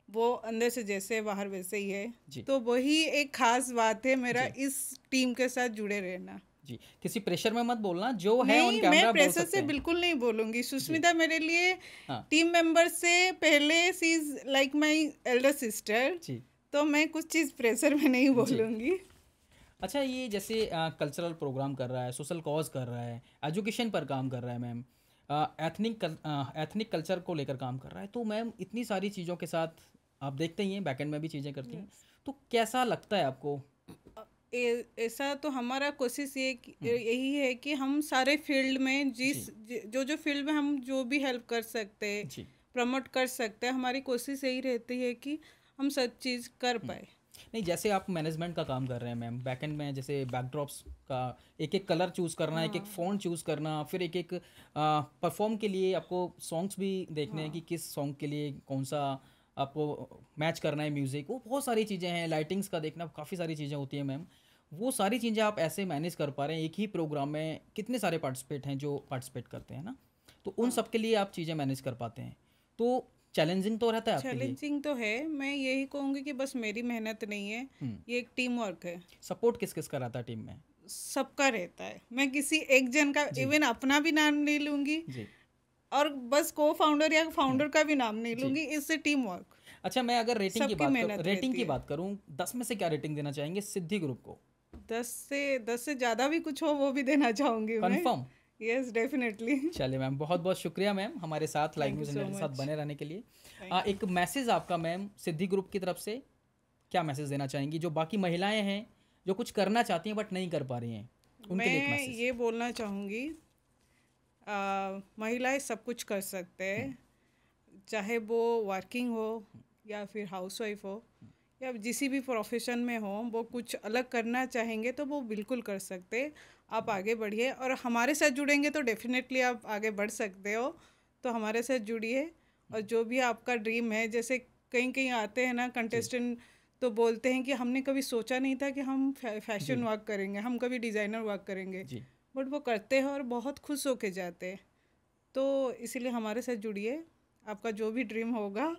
वो अंदर से जैसे बाहर वैसे ही है। तो वही एक खास बात है मेरा इस टीम के साथ जुड़े रहना जी। किसी प्रेशर में मत बोलना, जो है ऑन कैमरा बोल सकते हैं। मैं प्रेशर से बिल्कुल नहीं बोलूंगी। सुष्मिता मेरे लिए टीम मेंबर से पहले she is like my elder sister, तो मैं कुछ चीज़ प्रेशर में नहीं बोलूंगी। अच्छा, ये जैसे कल्चरल प्रोग्राम कर रहा है, सोशल कॉज कर रहा है, एजुकेशन पर काम कर रहा है मैम, एथनिक कल्चर को लेकर काम कर रहा है, तो मैम इतनी सारी चीज़ों के साथ आप देखते ही हैं, बैकएंड में भी चीज़ें करती हैं, तो कैसा लगता है आपको? ऐसा तो हमारा कोशिश यही है कि हम सारे फील्ड में जो फील्ड में हम जो भी हेल्प कर सकते हैं, प्रमोट कर सकते हैं, हमारी कोशिश यही रहती है कि हम सब चीज़ कर पाए। नहीं, जैसे आप मैनेजमेंट का काम कर रहे हैं मैम, बैकएंड में जैसे बैकड्रॉप्स का एक एक कलर चूज़ करना, एक एक फ़ॉन्ट चूज़ करना, फिर एक एक परफॉर्म के लिए आपको सॉन्ग्स भी देखने हैं कि किस सॉन्ग के लिए कौन सा आपको मैच करना है म्यूज़िक, वो बहुत सारी चीज़ें हैं, लाइटिंग्स का देखना, काफ़ी सारी चीज़ें होती हैं मैम। वो सारी चीज़ें आप ऐसे मैनेज कर पा रहे हैं? एक ही प्रोग्राम में कितने सारे पार्टिसिपेट हैं जो पार्टिसिपेट करते हैं ना, तो उन सब के लिए आप चीज़ें मैनेज कर पाते हैं, तो चैलेंजिंग तो रहता है आपके लिए? चैलेंजिंग तो है, मैं यही कहूँगी कि बस मेरी मेहनत नहीं है, ये एक टीम वर्क है। सपोर्ट किस किस का रहता है टीम में? सबका रहता है, मैं किसी एक जन का इवन अपना भी नाम नहीं लूँगी और बस को फाउंडर या फाउंडर का भी नाम नहीं लूँगी, इससे टीम वर्क। अच्छा, मैं अगर रेटिंग की बात करूँ 10 में से क्या रेटिंग देना चाहेंगे सिद्धि ग्रुप को? 10 से ज़्यादा भी कुछ हो वो भी देना चाहूँगी। कंफर्म? Yes, definitely. चलिए मैम, बहुत बहुत शुक्रिया मैम हमारे साथ लाइव न्यूज़ इंडिया के साथ बने रहने के लिए। एक मैसेज आपका मैम सिद्धि ग्रुप की तरफ से क्या मैसेज देना चाहेंगी जो बाकी महिलाएं हैं जो कुछ करना चाहती हैं बट नहीं कर पा रही हैं, उनके लिए एक मैसेज? मैं ये बोलना चाहूँगी, महिलाएं सब कुछ कर सकते हैं, चाहे वो वर्किंग हो या फिर हाउसवाइफ हो या जिसी भी प्रोफेशन में हो, वो कुछ अलग करना चाहेंगे तो वो बिल्कुल कर सकते। आप आगे बढ़िए और हमारे साथ जुड़ेंगे तो डेफिनेटली आप आगे बढ़ सकते हो। तो हमारे साथ जुड़िए और जो भी आपका ड्रीम है, जैसे कहीं आते हैं ना कंटेस्टेंट, तो बोलते हैं कि हमने कभी सोचा नहीं था कि हम फैशन वर्क करेंगे, हम कभी डिज़ाइनर वर्क करेंगे, बट वो करते हैं और बहुत खुश होके जाते हैं। तो इसीलिए हमारे साथ जुड़िए, आपका जो भी ड्रीम होगा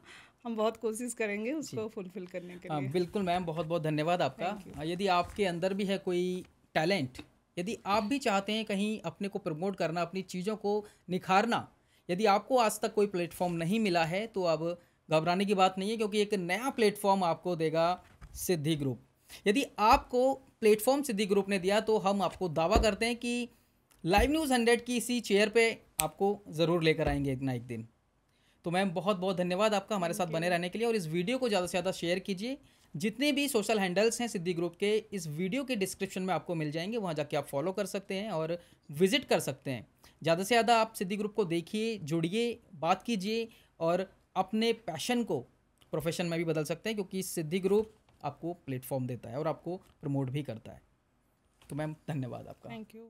हम बहुत कोशिश करेंगे उसको फुलफिल करने के लिए। बिल्कुल मैम, बहुत बहुत धन्यवाद आपका। यदि आपके अंदर भी है कोई टैलेंट, यदि आप भी चाहते हैं कहीं अपने को प्रमोट करना, अपनी चीज़ों को निखारना, यदि आपको आज तक कोई प्लेटफॉर्म नहीं मिला है तो अब घबराने की बात नहीं है, क्योंकि एक नया प्लेटफॉर्म आपको देगा सिद्धि ग्रुप। यदि आपको प्लेटफॉर्म सिद्धि ग्रुप ने दिया तो हम आपको दावा करते हैं कि लाइव न्यूज़ 100 की इसी चेयर पे आपको ज़रूर लेकर आएंगे एक ना एक दिन। तो मैम बहुत बहुत धन्यवाद आपका हमारे साथ बने रहने के लिए, और इस वीडियो को ज़्यादा से ज़्यादा शेयर कीजिए। जितने भी सोशल हैंडल्स हैं सिद्धि ग्रुप के, इस वीडियो के डिस्क्रिप्शन में आपको मिल जाएंगे, वहाँ जाके आप फॉलो कर सकते हैं और विजिट कर सकते हैं। ज़्यादा से ज़्यादा आप सिद्धि ग्रुप को देखिए, जुड़िए, बात कीजिए और अपने पैशन को प्रोफेशन में भी बदल सकते हैं, क्योंकि सिद्धि ग्रुप आपको प्लेटफॉर्म देता है और आपको प्रमोट भी करता है। तो मैम धन्यवाद आपका। Thank you.